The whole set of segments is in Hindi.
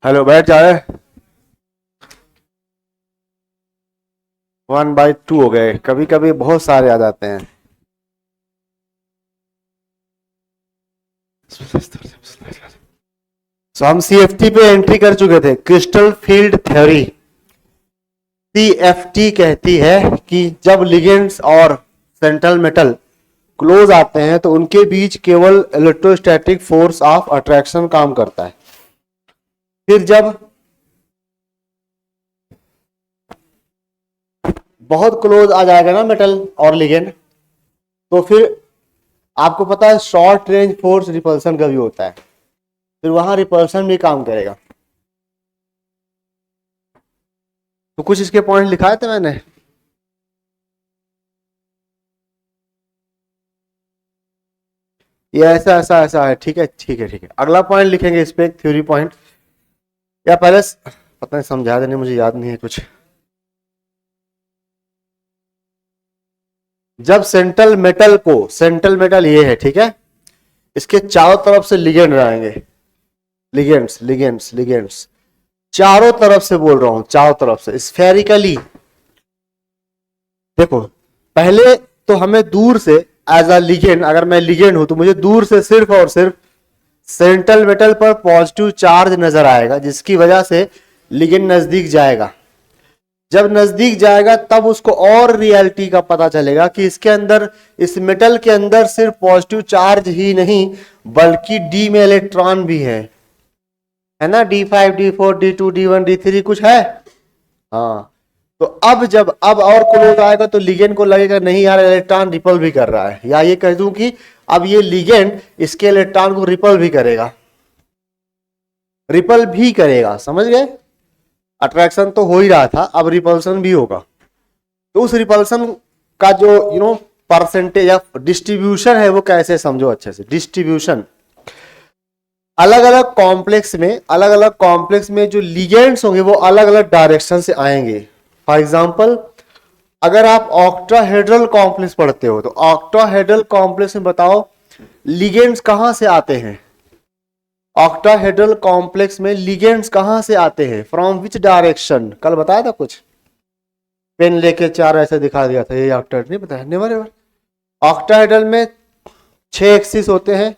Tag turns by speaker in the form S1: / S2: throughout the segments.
S1: हेलो, बैठ जाए। 1/2 हो गए, कभी कभी बहुत सारे आ जाते हैं। सो हम सीएफटी पे एंट्री कर चुके थे, क्रिस्टल फील्ड थ्योरी। सीएफटी कहती है कि जब लिगेंड्स और सेंट्रल मेटल क्लोज आते हैं तो उनके बीच केवल इलेक्ट्रोस्टैटिक फोर्स ऑफ अट्रैक्शन काम करता है। फिर जब बहुत क्लोज आ जाएगा ना मेटल और लिगेंड, तो फिर आपको पता है शॉर्ट रेंज फोर्स रिपल्सन का भी होता है, फिर वहां रिपल्सन भी काम करेगा। तो कुछ इसके पॉइंट लिखाए थे मैंने। ये ऐसा ऐसा ऐसा है, ठीक है ठीक है ठीक है। अगला पॉइंट लिखेंगे इस पे, एक थ्योरी पॉइंट, या पहले पता नहीं समझा देने, मुझे याद नहीं है कुछ। जब सेंट्रल मेटल ये है, ठीक है, इसके चारों तरफ से लिगेंड रहेंगे, लिगेंड्स चारों तरफ से बोल रहा हूं, चारों तरफ से स्फेरिकली। देखो, पहले तो हमें दूर से एज अ लिगेंड, अगर मैं लिगेंड हूं तो मुझे दूर से सिर्फ और सिर्फ सेंट्रल मेटल पर पॉजिटिव चार्ज नजर आएगा, जिसकी वजह से लिगेंड नजदीक जाएगा। जब नजदीक जाएगा तब उसको और रियलिटी का पता चलेगा कि इसके अंदर, इस मेटल के अंदर सिर्फ पॉजिटिव चार्ज ही नहीं बल्कि डी में इलेक्ट्रॉन भी है ना, D5 D4 D2 D1 D3 कुछ है। हाँ, तो अब और क्लोज आएगा तो लिगेंड को लगेगा नहीं यार, इलेक्ट्रॉन रिपल भी कर रहा है, या ये कह दूं कि अब ये लिगेंड इसके इलेक्ट्रॉन को रिपल भी करेगा, समझ गए। अट्रैक्शन तो हो ही रहा था, अब रिपल्सन भी होगा। तो उस रिपल्सन का जो परसेंटेज या डिस्ट्रीब्यूशन है वो कैसे समझो अच्छे से। डिस्ट्रीब्यूशन अलग अलग कॉम्प्लेक्स में जो लिगेंड्स होंगे वो अलग अलग डायरेक्शन से आएंगे। फॉर एग्जांपल, अगर आप ऑक्टाहेड्रल कॉम्प्लेक्स पढ़ते हो तो ऑक्टाहेड्रल कॉम्प्लेक्स में बताओ लिगेंड्स कहां से आते हैं। ऑक्टाहेड्रल कॉम्प्लेक्स में लिगेंड्स कहां से आते हैं, फ्रॉम विच डायरेक्शन। कल बताया था कुछ, पेन लेके चार ऐसे दिखा दिया था, ये ऑक्टाहेड्रल नहीं बताया, नेवर एवर। ऑक्टाहेड्रल में 6 एक्सिस होते हैं,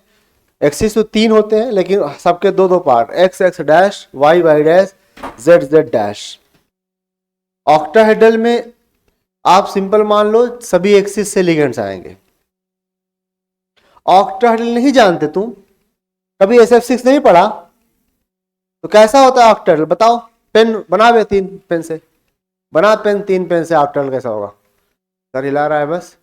S1: एक्सिस तो 3 होते हैं लेकिन सबके दो दो part, X X dash, Y Y dash, Z Z dash. Octahedral में आप सिंपल मान लो सभी एक्सिस से लिगेंड्स आएंगे। ऑक्टाहेड्रल नहीं जानते तुम, कभी SF6 नहीं पढ़ा, तो कैसा होता है ऑक्टाहेड्रल बताओ। पेन बना बे, 3 पेन से बना, पेन 3 पेन से ऑक्टाहेड्रल कैसा होगा। सर हिला रहा है बस,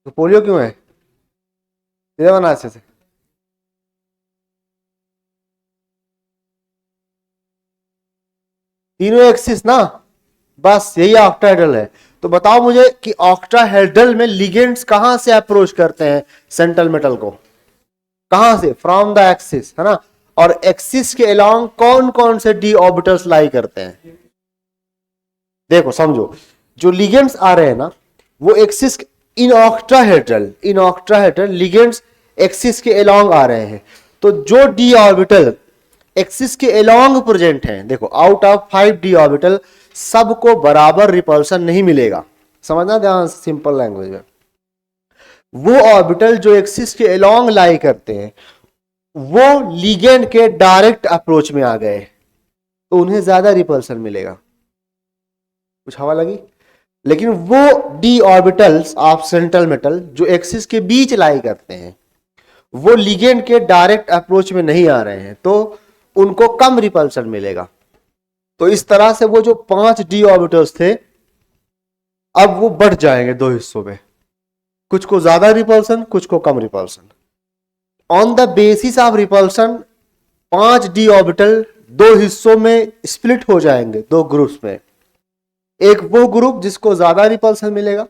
S1: तो पोलियो क्यों है, सीधे बना अच्छे से। तीनों एक्सिस ना, बस यही ऑक्टाहेड्रल है। तो बताओ मुझे कि ऑक्टाहेड्रल में लिगेंड्स कहां से अप्रोच करते हैं सेंट्रल मेटल को, कहां से, फ्रॉम द एक्सिस, है ना। और एक्सिस के अलोंग कौन कौन से डी ऑर्बिटल्स लाई करते हैं। देखो समझो, जो लिगेंड्स आ रहे हैं ना वो axis, in octahedral ligands axis के अलोंग आ रहे हैं। तो जो डी ऑर्बिटल एक्सिस के अलोंग प्रेजेंट है, देखो आउट ऑफ 5 डी ऑर्बिटल सबको बराबर रिपल्सन नहीं मिलेगा, समझना ध्यान, सिंपल लैंग्वेज में। वो ऑर्बिटल जो एक्सिस के अलोंग लाई करते हैं वो लिगेंड के डायरेक्ट अप्रोच में आ गए तो उन्हें ज्यादा रिपल्सन मिलेगा। कुछ हवा लगी। लेकिन वो D orbitals of central metal जो एक्सिस के बीच लाई करते हैं वो लिगेंड के डायरेक्ट अप्रोच में नहीं आ रहे हैं तो उनको कम रिपल्सन मिलेगा। तो इस तरह से वो जो 5 डी ऑर्बिटल्स थे अब वो बढ़ जाएंगे 2 हिस्सों में, कुछ को ज्यादा रिपल्सन कुछ को कम repulsion. On the basis of repulsion 5 D orbital 2 हिस्सों में स्प्लिट हो जाएंगे, 2 ग्रुप्स में। एक वो ग्रुप जिसको ज्यादा रिपल्सन मिलेगा,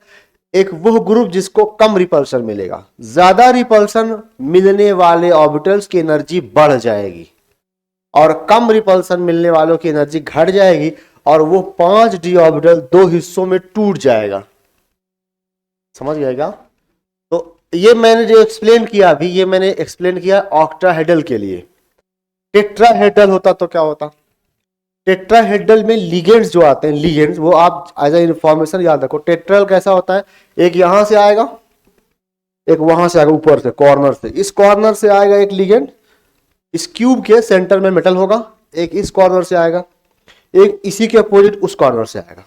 S1: एक वो ग्रुप जिसको कम रिपल्सन मिलेगा। ज्यादा रिपल्सन मिलने वाले ऑर्बिटल्स की एनर्जी बढ़ जाएगी और कम रिपल्सन मिलने वालों की एनर्जी घट जाएगी और वो 5 डी ऑर्बिटल 2 हिस्सों में टूट जाएगा, समझ गएगा। तो ये मैंने जो एक्सप्लेन किया अभी, ये मैंने एक्सप्लेन किया ऑक्टाहेड्रल के लिए। टेट्राहेड्रल होता तो क्या होता? टेट्राहेड्रल में लिगेंड्स जो आते हैं, लिगेंड्स वो आप एज ए इंफॉर्मेशन याद रखो। टेट्रल कैसा होता है, एक यहां से आएगा, एक वहां से आएगा, ऊपर से कॉर्नर से, इस कॉर्नर से आएगा एक लिगेंड, इस क्यूब के सेंटर में मेटल होगा, एक इस कॉर्नर से आएगा, एक इसी के अपोजिट उस कॉर्नर से आएगा,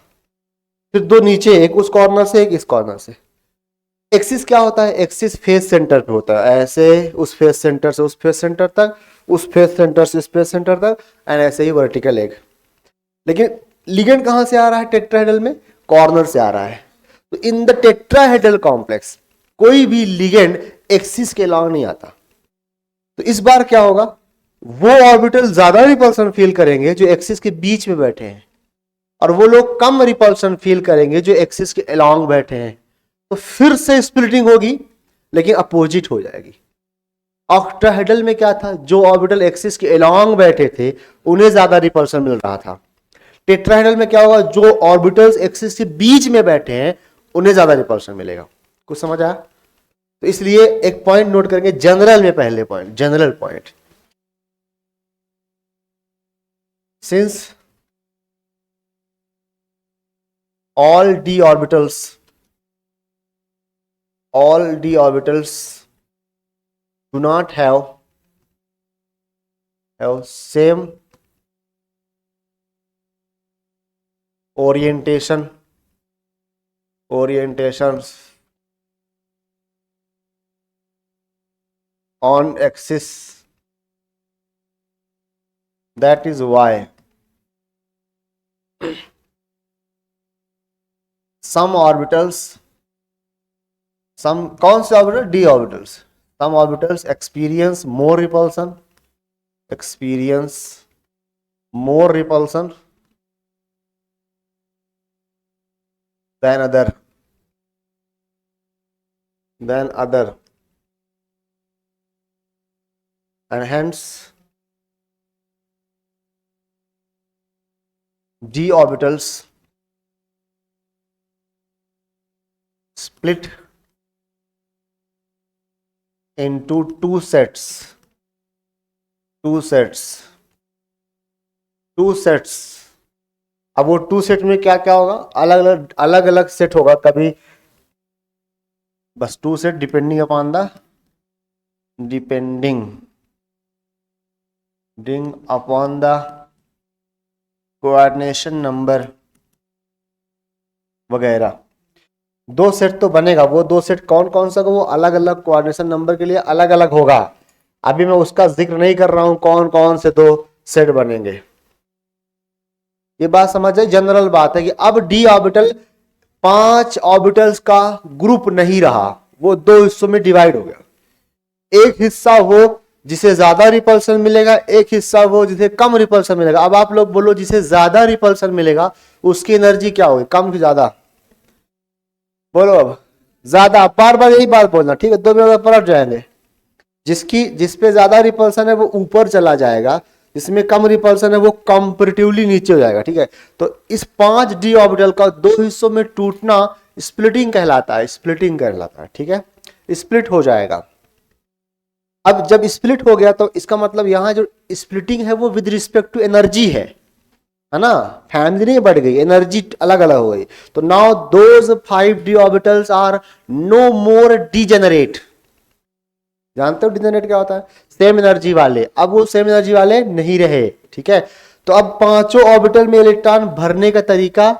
S1: फिर दो नीचे, एक उस कॉर्नर से, एक इस कॉर्नर से। एक्सिस क्या होता है? एक्सिस फेस सेंटर पे होता है, ऐसे उस फेस सेंटर से उस फेस सेंटर तक, उस फेस सेंटर से इस फेस सेंटर तक, एंड ऐसे ही वर्टिकल एक। लेकिन लिगेंड कहां से आ रहा है टेट्राहेड्रल में? कॉर्नर से आ रहा है। तो इन द टेट्राहेड्रल कॉम्प्लेक्स कोई भी लिगेंड एक्सिस के अलॉन्ग नहीं आता। तो इस बार क्या होगा, वो ऑर्बिटल ज्यादा रिपल्सन फील करेंगे जो एक्सिस के बीच में बैठे हैं, और वो लोग कम रिपल्सन फील करेंगे जो एक्सिस के अलॉन्ग बैठे हैं। तो फिर से स्प्लिटिंग होगी, लेकिन अपोजिट हो जाएगी। ऑक्टाहेड्रल में क्या था, जो ऑर्बिटल एक्सिस के अलॉन्ग बैठे थे उन्हें ज्यादा रिपल्सन मिल रहा था। टेट्राहेड्रल में क्या होगा, जो ऑर्बिटल्स एक्सिस के बीच में बैठे हैं उन्हें ज्यादा रिपल्सन मिलेगा। कुछ समझ आया? तो इसलिए एक पॉइंट नोट करेंगे जनरल में, पहले point general point, since all d orbitals do not have same orientations on axis. That is why some orbitals, कौन से orbital? d orbitals. Some orbitals experience more repulsion than other, and hence d orbitals split into two sets. अब वो टू सेट में क्या क्या होगा, अलग अलग सेट होगा। कभी बस two set depending upon the coordination number वगैरह। दो सेट तो बनेगा, वो दो सेट कौन कौन सा, वो अलग अलग कोऑर्डिनेशन नंबर के लिए अलग अलग होगा। अभी मैं उसका जिक्र नहीं कर रहा हूं कौन कौन से दो सेट बनेंगे। ये बात समझ आए, जनरल बात है कि अब डी ऑर्बिटल 5 ऑर्बिटल्स का ग्रुप नहीं रहा, वो दो हिस्सों में डिवाइड हो गया। एक हिस्सा वो जिसे ज्यादा रिपल्सन मिलेगा, एक हिस्सा वो जिसे कम रिपल्सन मिलेगा। अब आप लोग बोलो, जिसे ज्यादा रिपल्सन मिलेगा उसकी एनर्जी क्या होगी, कम की ज्यादा? बोलो अब ज्यादा, बार बार यही बात बोलना, ठीक है? 2 मिनट पलट जाएंगे। जिसपे ज्यादा रिपल्सन है वो ऊपर चला जाएगा, जिसमें कम रिपल्सन है वो कंपैरेटिवली नीचे हो जाएगा, ठीक है? तो इस 5 डी ऑर्बिटल का दो हिस्सों में टूटना स्प्लिटिंग कहलाता है, ठीक है? स्प्लिट हो जाएगा। अब जब स्प्लिट हो गया तो इसका मतलब यहां जो स्प्लिटिंग है वो विद रिस्पेक्ट टू एनर्जी है ना? फैमिली नहीं बढ़ गई, एनर्जी अलग अलग हो गई। तो now those 5 D orbitals are no more degenerate. जानते हो डिजेनरेट क्या होता है? सेम एनर्जी वाले। अब वो सेम एनर्जी वाले नहीं रहे, ठीक है? तो अब पांचों ऑर्बिटल में इलेक्ट्रॉन भरने का तरीका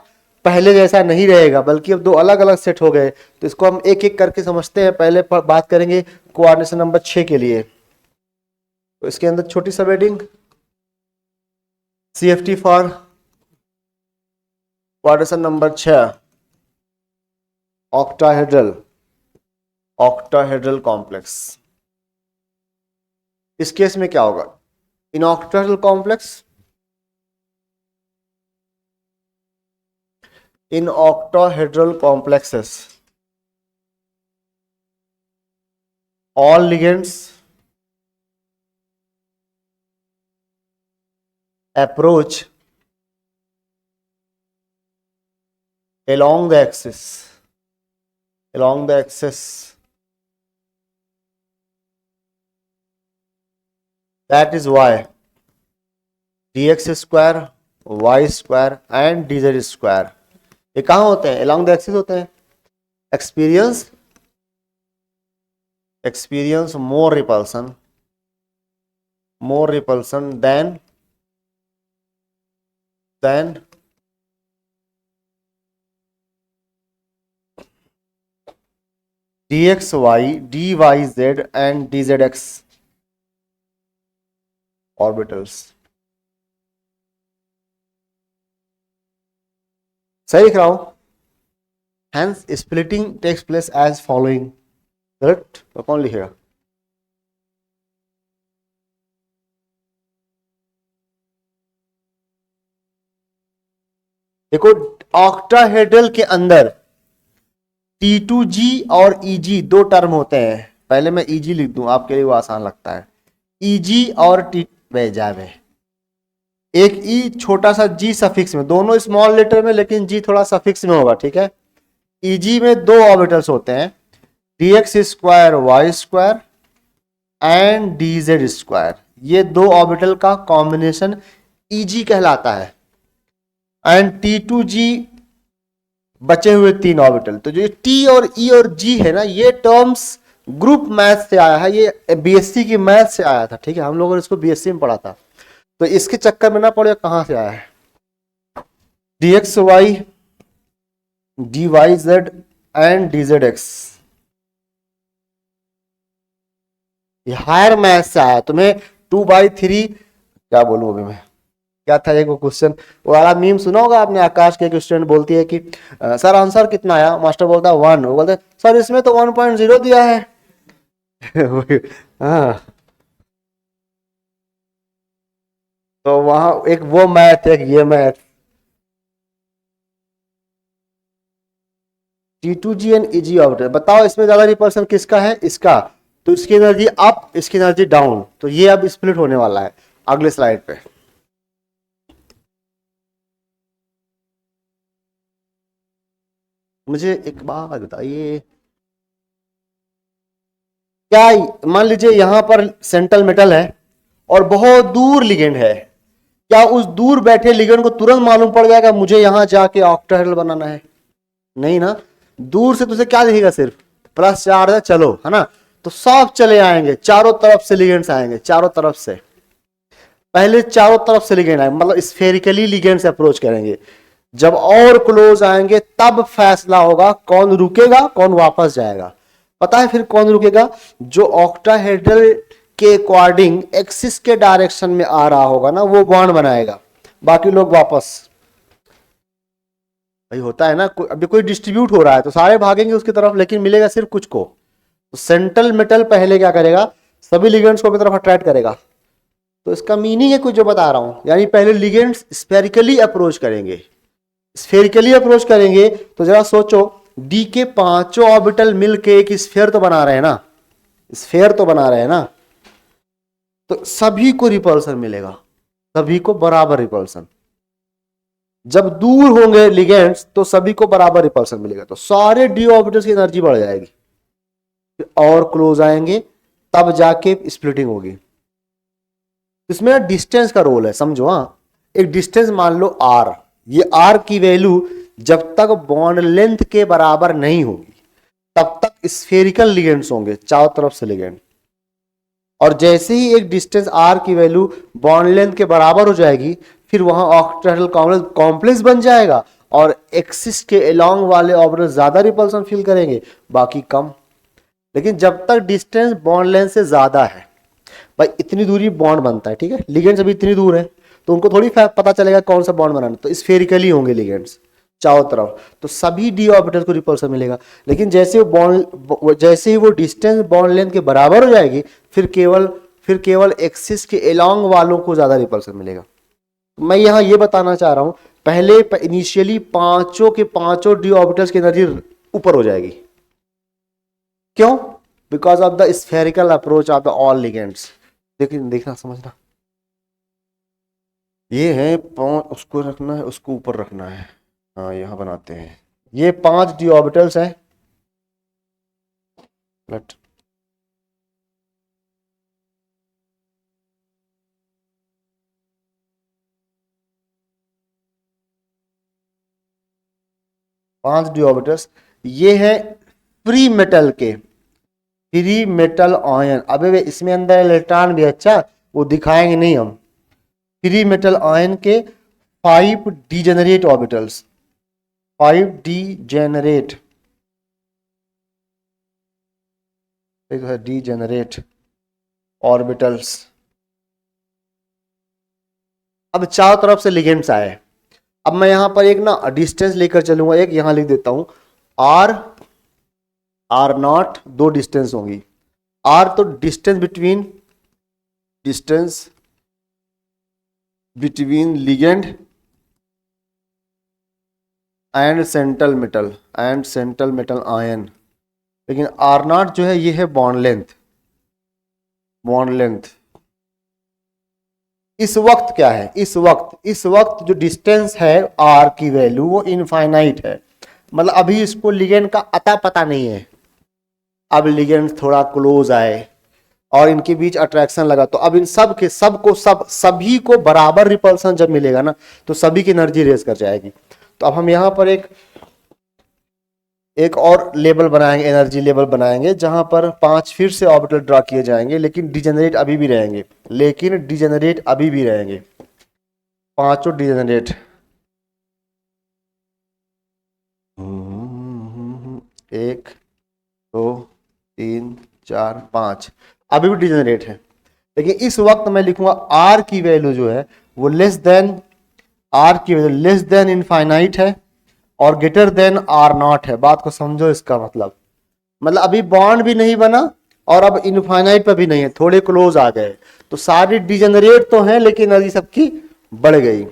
S1: पहले जैसा नहीं रहेगा, बल्कि अब दो अलग अलग सेट हो गए। तो इसको हम एक एक करके समझते हैं। पहले बात करेंगे कोऑर्डिनेशन नंबर 6 के लिए। तो इसके अंदर छोटी sub heading CFT for coordination number 6, octahedral complex. इस केस में क्या होगा, in octahedral complex, in octahedral complexes all ligands approach along the axis that is why dx square Y square and dz square ये कहाँ होते हैं? along द एक्सिस होते हैं. experience more repulsion than dxy dyz and dzx orbitals. सही लिख रहा हूं. Hence splitting takes place as following. Correct? तो कौन लिखेगा? देखो ऑक्टाहेड्रल के अंदर T2G और EG दो टर्म होते हैं. पहले मैं EG लिख दूं आपके लिए, वो आसान लगता है. EG और T जावे एक E छोटा सा G सफिक्स में, दोनों स्मॉल लेटर में लेकिन G थोड़ा सफिक्स में होगा. ठीक है. EG में दो ऑर्बिटल्स होते हैं, dx square Y square and dz square. ये दो ऑर्बिटल का कॉम्बिनेशन EG कहलाता है. एंड T2G बचे हुए तीन ऑर्बिटल. तो जो T और E और G है ना, ये टर्म्स ग्रुप मैथ से आया है, ये बीएससी की मैथ से आया था. ठीक है, हम लोगों ने इसको बीएससी में पढ़ा था, तो इसके चक्कर में ना पड़े कहां से आया है. dxy dyz एंड dzx ये हायर मैथ से आया. तुम्हें 2/3 क्या बोलूं अभी मैं, क्या था एक वो क्वेश्चन, वो वाला मीम सुना होगा आपने. आकाश के एक स्टूडेंट बोलती है कि सर आंसर कितना आया? मास्टर बोलता है 1. वो बोलते सर इसमें तो 1.0 दिया है. हाँ, तो वहां एक वो मैथ एक ये math. T2G and EG orbital. बताओ इसमें ज्यादा रिपल्सन किसका है? इसका. तो इसकी एनर्जी अप, इसकी एनर्जी डाउन. तो ये अब स्प्लिट होने वाला है अगले स्लाइड पे. मुझे एक बात बताइए, क्या मान लीजिए यहां पर सेंट्रल मेटल है और बहुत दूर लिगेंड है, क्या उस दूर बैठे लिगेंड को तुरंत मालूम पड़ जाएगा मुझे यहां जाके ऑक्टाहेड्रल बनाना है? नहीं ना. दूर से तुझे क्या दिखेगा? सिर्फ प्लस चार्ज है, चलो, है ना. तो सब चले आएंगे, चारों तरफ से लिगेंड्स आएंगे, चारों तरफ से. पहले चारों तरफ से लिगेंड आएंगे, मतलब स्फेरिकली लिगेंड से अप्रोच करेंगे. जब और क्लोज आएंगे तब फैसला होगा कौन रुकेगा कौन वापस जाएगा. पता है फिर कौन रुकेगा? जो ऑक्टाहेड्रल के अकॉर्डिंग एक्सिस के डायरेक्शन में आ रहा होगा ना, वो बॉन्ड बनाएगा. बाकी लोग वापस. भाई होता है ना, अभी कोई डिस्ट्रीब्यूट हो रहा है तो सारे भागेंगे उसकी तरफ, लेकिन मिलेगा सिर्फ कुछ को. तो सेंट्रल मेटल पहले क्या करेगा? सभी लिगेंड्स को अपनी तरफ अट्रैक्ट करेगा. तो इसका मीनिंग है कुछ जो बता रहा हूं, यानी पहले लिगेंड्स स्फेरिकली अप्रोच करेंगे. स्फेरिकली अप्रोच करेंगे तो जरा सोचो, डी के पांचों ऑर्बिटल मिलके एक स्फेयर तो बना रहे हैं ना, स्फेयर तो बना रहे हैं ना. तो सभी को रिपल्सन मिलेगा, सभी को बराबर रिपल्सन. जब दूर होंगे लिगेंड्स तो सभी को बराबर रिपल्सन मिलेगा, तो सारे डी ऑर्बिटल्स की एनर्जी बढ़ जाएगी. फिर और क्लोज आएंगे तब जाके स्प्लिटिंग होगी. इसमें डिस्टेंस का रोल है, समझो. हाँ, एक डिस्टेंस मान लो r. ये r की वैल्यू जब तक बॉन्ड लेंथ के बराबर नहीं होगी तब तक स्फेरिकल लिगेंड्स होंगे, चारों तरफ से लिगेंड. और जैसे ही एक डिस्टेंस r की वैल्यू बॉन्ड लेंथ के बराबर हो जाएगी, फिर वहां ऑक्टाहेड्रल कॉम्प्लेक्स बन जाएगा और एक्सिस के अलोंग वाले ऑर्बिटल ज्यादा रिपल्सन फील करेंगे, बाकी कम. लेकिन जब तक डिस्टेंस बॉन्ड लेंथ से ज्यादा है, भाई इतनी दूरी बॉन्ड बनता है. ठीक है, लिगेंड्स अभी इतनी दूर है तो उनको थोड़ी पता चलेगा कौन सा बॉन्ड बनाना. तो स्फेरिकली होंगे लिगेंड्स चारों तरफ, तो सभी डी ऑर्बिटल को रिपल्सन मिलेगा. लेकिन जैसे ही वो डिस्टेंस बॉन्ड लेंथ के बराबर हो जाएगी, फिर केवल एक्सिस के अलोंग वालों को ज्यादा रिपल्सन मिलेगा. मैं यहां ये बताना चाह रहा हूं, पहले इनिशियली पांचों के पांचों डी ऑर्बिटल्स की एनर्जी ऊपर हो जाएगी. क्यों? Because of the spherical approach of the all ligands. लेकिन देखना समझना, ये है पांच, उसको रखना है, उसको ऊपर रखना है. हाँ, यहां बनाते हैं. ये 5 डी ऑर्बिटल्स है. 5 डी ऑर्बिटल्स। ये है फ्री मेटल के, फ्री मेटल आयन। अबे वे इसमें अंदर इलेक्ट्रॉन भी, अच्छा वो दिखाएंगे नहीं हम। फ्री मेटल आयन के 5 degenerate orbitals, 5 degenerate, degenerate orbitals. अब चारों तरफ से लिगेंड्स आए। अब मैं यहां पर एक ना डिस्टेंस लेकर चलूंगा, एक यहां लिख देता हूं आर, आर नॉट, दो डिस्टेंस होंगी। आर तो distance between, distance between ligand and central metal, and central metal ion. लेकिन आर नॉट जो है ये है बॉन्ड लेंथ, बॉन्ड लेंथ। इस वक्त क्या है, इस वक्त जो डिस्टेंस है आर की वैल्यू वो इनफाइनाइट है। मतलब अभी इसको लिगेंड का अता पता नहीं है। अब लिगेंड थोड़ा क्लोज आए और इनके बीच अट्रैक्शन लगा, तो अब इन सब के सभी को बराबर रिपल्सन जब मिलेगा ना, तो सभी की एनर्जी रेज कर जाएगी। तो अब हम यहां पर एक और लेवल बनाएंगे, एनर्जी लेवल बनाएंगे, जहां पर 5 फिर से ऑर्बिटल ड्रा किए जाएंगे, लेकिन डिजेनरेट अभी भी रहेंगे, लेकिन डिजेनरेट अभी भी रहेंगे, पांचों डिजेनरेट। एक, दो, तीन, चार, पांच, अभी भी डिजेनरेट है। लेकिन इस वक्त मैं लिखूंगा आर की वैल्यू जो है वो लेस देन, आर की वैल्यू लेस देन इनफाइनाइट है और ग्रेटर देन आर नॉट है। बात को समझो इसका मतलब अभी बॉन्ड भी नहीं बना और अब इनफाइनाइट पर भी नहीं है, थोड़े क्लोज आ गए। तो सारी डिजेनरेट तो हैं लेकिन एनर्जी सबकी बढ़ गई।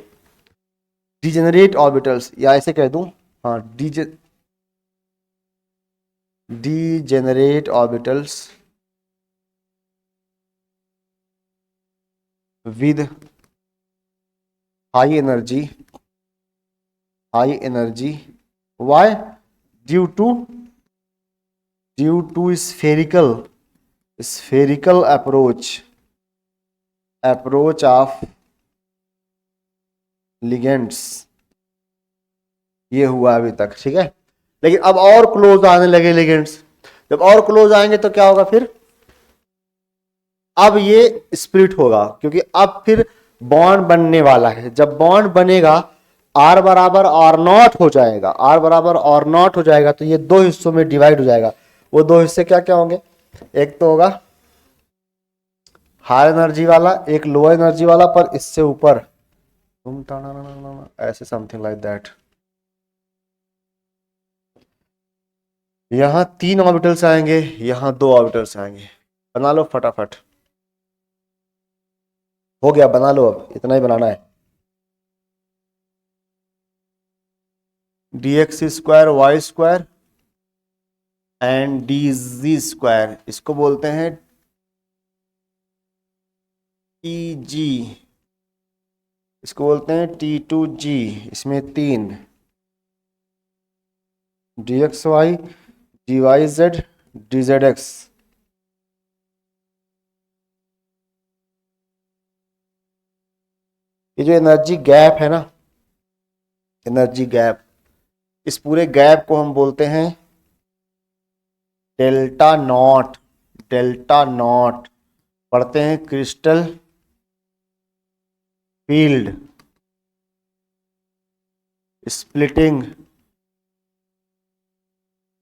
S1: डिजेनरेट ऑर्बिटल्स, या ऐसे कह दूं, हाँ degenerate orbitals with high energy, high energy, why, due to spherical, spherical approach of ligands। ये हुआ अभी तक, ठीक है। लेकिन अब और क्लोज आने लगे लिगेंड्स। जब और क्लोज आएंगे तो क्या होगा फिर, अब ये स्प्लिट होगा, क्योंकि अब फिर बॉन्ड बनने वाला है। जब बॉन्ड बनेगा आर बराबर आर नॉट हो जाएगा, आर बराबर आर नॉट हो जाएगा, तो ये दो हिस्सों में डिवाइड हो जाएगा। वो दो हिस्से क्या क्या होंगे, एक तो होगा हाई एनर्जी वाला, एक लोअर एनर्जी वाला, पर इससे ऊपर ऐसे समथिंग लाइक दैट। यहां 3 ऑर्बिटल्स आएंगे, यहां 2 ऑर्बिटल्स आएंगे। बना लो फटाफट, हो गया, बना लो, अब इतना ही बनाना है। dx square Y square and dz square, इसको बोलते हैं tg, इसको बोलते हैं t2g। इसमें 3 dxy dyz dzx। ये जो एनर्जी गैप है ना, एनर्जी गैप, इस पूरे गैप को हम बोलते हैं डेल्टा नॉट। डेल्टा नॉट पढ़ते हैं crystal field splitting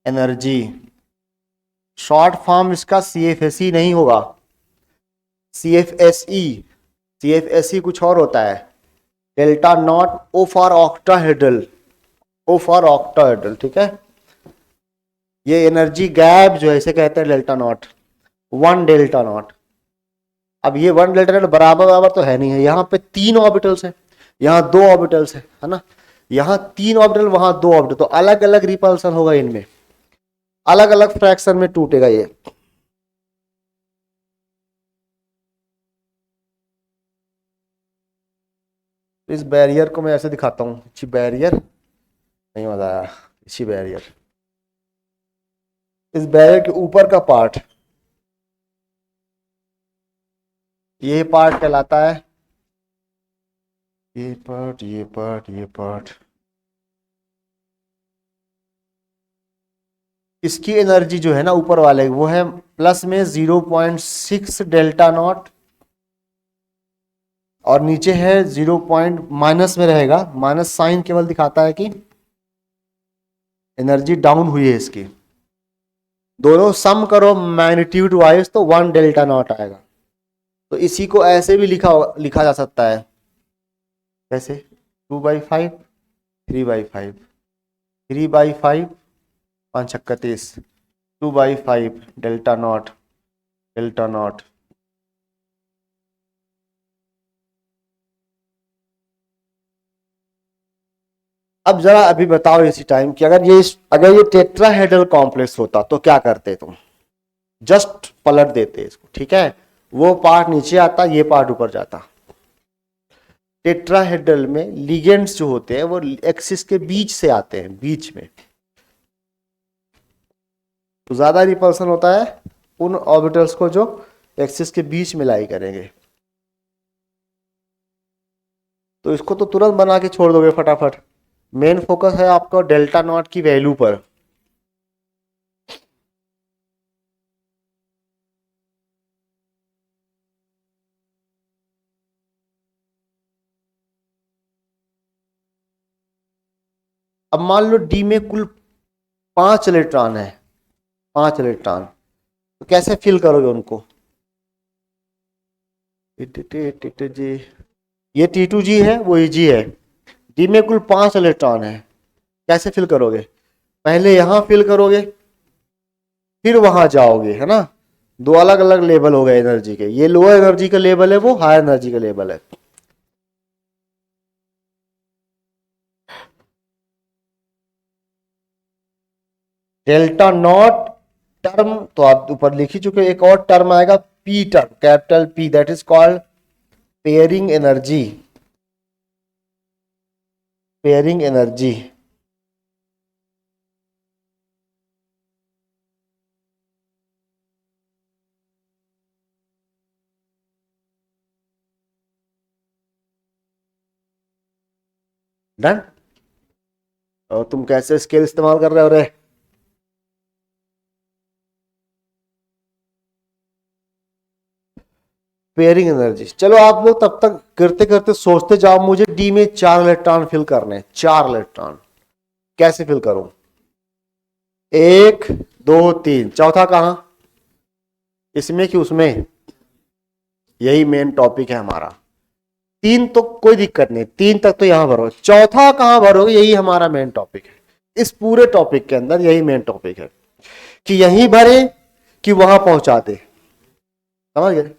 S1: energy. Short form इसका CFSE नहीं होगा, CFSE, CFSE कुछ और होता है। Delta not, O for octahedral, O for octahedral, ठीक है। ये एनर्जी गैप जो है इसे कहते हैं डेल्टा नॉट, 1 डेल्टा नॉट। अब ये 1 डेल्टा नॉट बराबर बराबर तो है नहीं है, यहाँ पे 3 ऑर्बिटल्स है, यहाँ 2 ऑर्बिटल्स है ना। यहाँ 3 ऑर्बिटल, वहां 2 ऑर्बिटल, तो अलग अलग रिपल्सन होगा, इनमें अलग अलग फ्रैक्शन में टूटेगा ये। इस बैरियर को मैं ऐसे दिखाता हूँ, इसी बैरियर, नहीं मजा आया, इसी बैरियर, इस बैरियर के ऊपर का पार्ट, ये पार्ट कहलाता है, ये पार्ट, ये पार्ट, ये पार्ट, इसकी एनर्जी जो है ना ऊपर वाले वो है प्लस में 0.6 डेल्टा नॉट, और नीचे है 0 माइनस में रहेगा, माइनस साइन केवल दिखाता है कि एनर्जी डाउन हुई है इसकी। दोनों सम करो मैग्नीट्यूड वाइज तो 1 डेल्टा नॉट आएगा। तो इसी को ऐसे भी लिखा जा सकता है, कैसे 2/5 3/5 3/5 5 31 2/5 डेल्टा नॉट डेल्टा नॉट। अब जरा अभी बताओ इसी टाइम कि अगर ये टेट्राहेड्रल कॉम्प्लेक्स होता तो क्या करते तुम? जस्ट पलट देते इसको, ठीक है, वो पार्ट नीचे आता, ये पार्ट ऊपर जाता। टेट्राहेड्रल में लिगेंड्स जो होते हैं वो एक्सिस के बीच से आते हैं, बीच में, तो ज्यादा रिपल्सन होता है उन ऑर्बिटल्स को जो एक्सिस के बीच में लाई करेंगे। तो इसको तो तुरंत बना के छोड़ दोगे फटाफट। मेन फोकस है आपका डेल्टा नॉट की वैल्यू पर। अब मान लो डी में कुल 5 इलेक्ट्रॉन है, 5 इलेक्ट्रॉन, तो कैसे फिल करोगे उनको? ये T2G है, वो Eg है, डी में कुल 5 इलेक्ट्रॉन है, कैसे फिल करोगे? पहले यहां फिल करोगे, फिर वहां जाओगे, है ना। दो अलग अलग लेवल हो गए एनर्जी के, ये लोअर एनर्जी का लेवल है, वो हायर एनर्जी का लेवल है। डेल्टा नॉट टर्म तो आप ऊपर लिख ही चुके, एक और टर्म आएगा P term, capital P, that is called pairing energy. Pairing energy done. और तुम कैसे स्केल इस्तेमाल कर रहे हो रे? Pairing energy. चलो आप लोग तब तक करते करते सोचते जाओ, मुझे डी में 4 इलेक्ट्रॉन फिल करने हैं, 4 इलेक्ट्रॉन कैसे फिल करूं? 1 2 3, चौथा कहां? इसमें कि उसमें? यही मेन टॉपिक है हमारा। 3 तो कोई दिक्कत नहीं, 3 तक तो यहां भरो, चौथा कहां भरोगे? यही हमारा मेन टॉपिक है। इस पूरे टॉपिक के अंदर यही मेन टॉपिक है कि यहीं भरे कि वहां पहुंचा दे, समझ गए?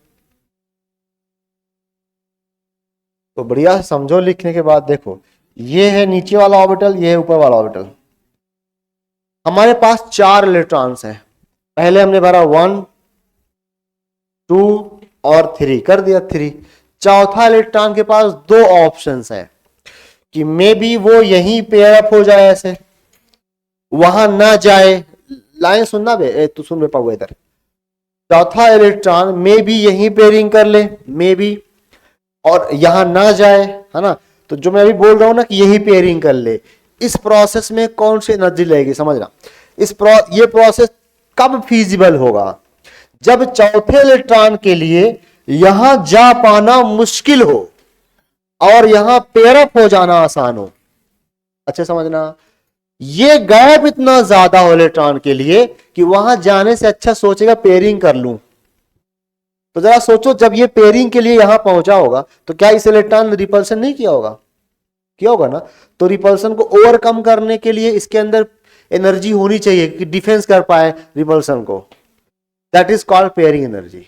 S1: तो बढ़िया से समझो लिखने के बाद। देखो ये है नीचे वाला ऑर्बिटल, ये है ऊपर वाला ऑर्बिटल। हमारे पास 4 इलेक्ट्रॉन्स हैं, पहले हमने भरा 1 2 और 3, कर दिया 3। चौथा इलेक्ट्रॉन के पास 2 ऑप्शंस है कि मे बी वो यहीं पेयर अप हो जाए, ऐसे वहां ना जाए। लाइन सुनना बे, तू सुन बे पाऊ इधर। चौथा इलेक्ट्रॉन मे बी यहीं पेयरिंग कर ले, मे बी, और यहां ना जाए, है ना। तो जो मैं अभी बोल रहा हूं ना कि यही पेयरिंग कर ले, इस प्रोसेस में कौन सी एनर्जी लगेगी समझना। ये प्रोसेस कब फीजिबल होगा? जब चौथे इलेक्ट्रॉन के लिए यहां जा पाना मुश्किल हो और यहां पेयरअप हो जाना आसान हो। अच्छे समझना, ये गैप इतना ज्यादा हो इलेक्ट्रॉन के लिए कि वहां जाने से अच्छा सोचेगा पेयरिंग कर लूं। तो जरा सोचो, जब ये पेयरिंग के लिए यहां पहुंचा होगा तो क्या इस इलेक्ट्रॉन ने रिपल्सन नहीं किया होगा? किया होगा ना। तो रिपल्सन को ओवरकम करने के लिए इसके अंदर एनर्जी होनी चाहिए कि डिफेंस कर पाए रिपल्सन को, that is called pairing energy.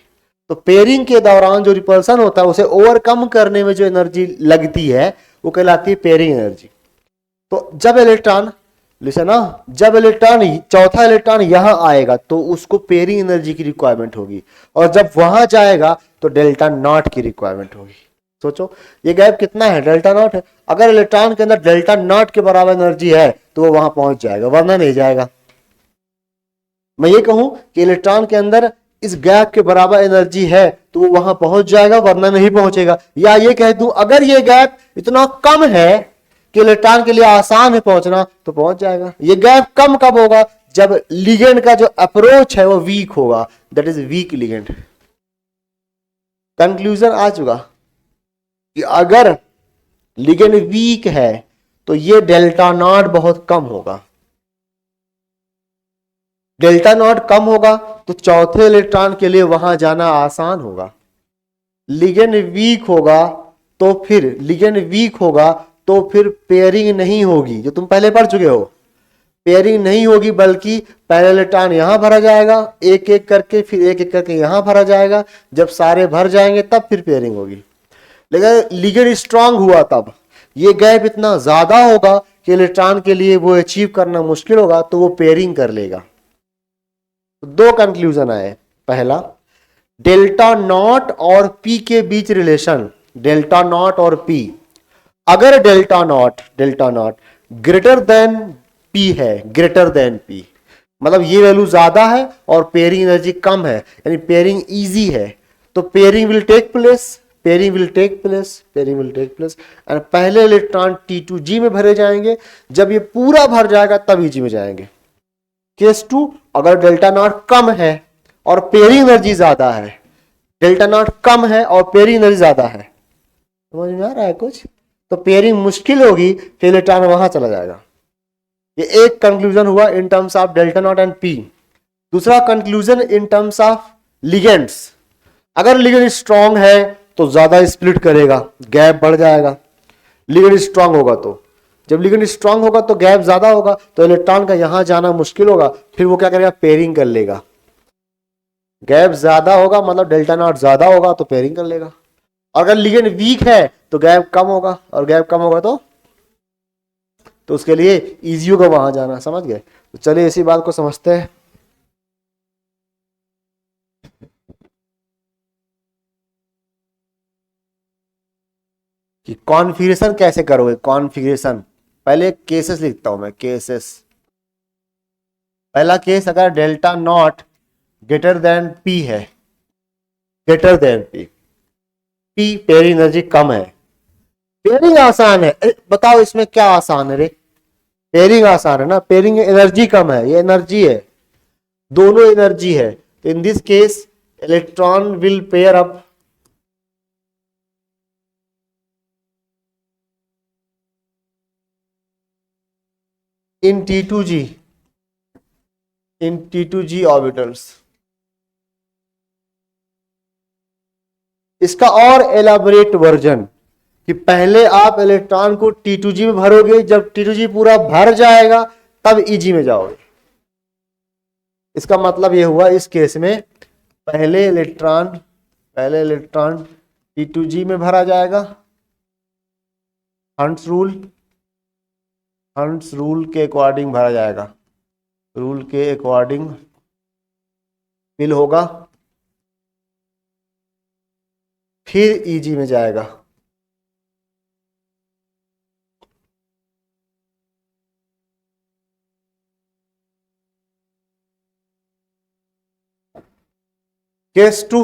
S1: तो पेयरिंग के दौरान जो रिपल्सन होता है उसे ओवरकम करने में जो एनर्जी लगती है वो कहलाती है पेयरिंग एनर्जी। तो जब इलेक्ट्रॉन, लिसन ना, जब इलेक्ट्रॉन चौथा इलेक्ट्रॉन यहां आएगा तो उसको पेयरिंग एनर्जी की रिक्वायरमेंट होगी, और जब वहां जाएगा तो डेल्टा नॉट की रिक्वायरमेंट होगी। सोचो ये गैप कितना है, डेल्टा नॉट है। अगर इलेक्ट्रॉन के अंदर डेल्टा नॉट के बराबर एनर्जी है तो वो वहां पहुंच जाएगा, वरना नहीं जाएगा। मैं ये कहूं कि इलेक्ट्रॉन के अंदर इस गैप के बराबर एनर्जी है तो वो वहां पहुंच जाएगा, वरना नहीं पहुंचेगा। या ये कह दूं अगर ये गैप इतना कम है कि इलेक्ट्रॉन के लिए आसान है पहुंचना तो पहुंच जाएगा। ये गैप कम कब होगा? जब लिगेंड का जो अप्रोच है वो वीक होगा, that is weak ligand. Conclusion आ चुका कि अगर लिगेंड वीक है तो ये डेल्टा नॉट बहुत कम होगा। डेल्टा नॉट कम होगा तो चौथे इलेक्ट्रॉन के लिए वहां जाना आसान होगा। लिगेंड वीक होगा तो फिर पेयरिंग नहीं होगी, जो तुम पहले पढ़ चुके हो। पेयरिंग नहीं होगी, बल्कि पहले इलेक्ट्रॉन यहां भरा जाएगा एक एक करके, फिर एक एक करके यहां भरा जाएगा। जब सारे भर जाएंगे तब फिर पेयरिंग होगी। लेकिन लिगेंड स्ट्रांग हुआ तब ये गैप इतना ज्यादा होगा कि इलेक्ट्रॉन के लिए वो अचीव करना मुश्किल होगा, तो वो पेयरिंग कर लेगा। तो दो कंक्लूजन आए। पहला, डेल्टा नॉट और पी के बीच रिलेशन, डेल्टा नॉट और पी, अगर delta naught greater than P है, ग्रेटर देन पी मतलब ये वैल्यू ज्यादा है और पेयरिंग एनर्जी कम है, यानी पेयरिंग इजी है, तो pairing will take place and पहले इलेक्ट्रॉन T2G में भरे जाएंगे। जब ये पूरा भर जाएगा तब EG में जाएंगे। केस 2, अगर डेल्टा नॉट कम है और पेयरिंग एनर्जी ज्यादा है, डेल्टा नॉट कम है और पेयरिंग एनर्जी ज्यादा है, समझ में आ रहा है कुछ? तो पेयरिंग मुश्किल होगी, फिर इलेक्ट्रॉन वहां चला जाएगा। ये एक कंक्लूजन हुआ in terms of delta naught and P. दूसरा conclusion in terms of ligands, अगर लिगेंड स्ट्रांग है तो ज्यादा स्प्लिट करेगा, गैप बढ़ जाएगा। लिगेंड स्ट्रांग होगा तो, जब लिगेंड स्ट्रांग होगा तो गैप ज्यादा होगा, तो इलेक्ट्रॉन का यहां जाना मुश्किल होगा, फिर वो क्या करेगा, पेयरिंग कर लेगा। गैप ज्यादा होगा मतलब डेल्टा नॉट ज्यादा होगा तो पेयरिंग कर लेगा। अगर लिगेंड वीक है तो गैप कम होगा, और गैप कम होगा तो उसके लिए इजी होगा वहां जाना। समझ गए? तो चलिए इसी बात को समझते हैं। कि कॉन्फ़िगरेशन कैसे करोगे। कॉन्फ़िगरेशन पहले केसेस लिखता हूं मैं, केसेस। पहला केस, अगर delta naught greater than P है, greater than P pairing energy कम है। पेयरिंग आसान है, बताओ इसमें क्या आसान है रे? पेयरिंग आसान है ना, पेयरिंग एनर्जी कम है, ये एनर्जी है, दोनों एनर्जी है। तो in this case electron will pair up in T2G orbitals। इसका और एलाबोरेट वर्जन कि पहले आप इलेक्ट्रॉन को T2G में भरोगे, जब T2G पूरा भर जाएगा तब EG में जाओगे। इसका मतलब यह हुआ इस केस में पहले इलेक्ट्रॉन T2G में भरा जाएगा, हंट्स रूल के अकॉर्डिंग भरा जाएगा, रूल के अकॉर्डिंग फिल होगा, फिर EG में जाएगा। केस 2,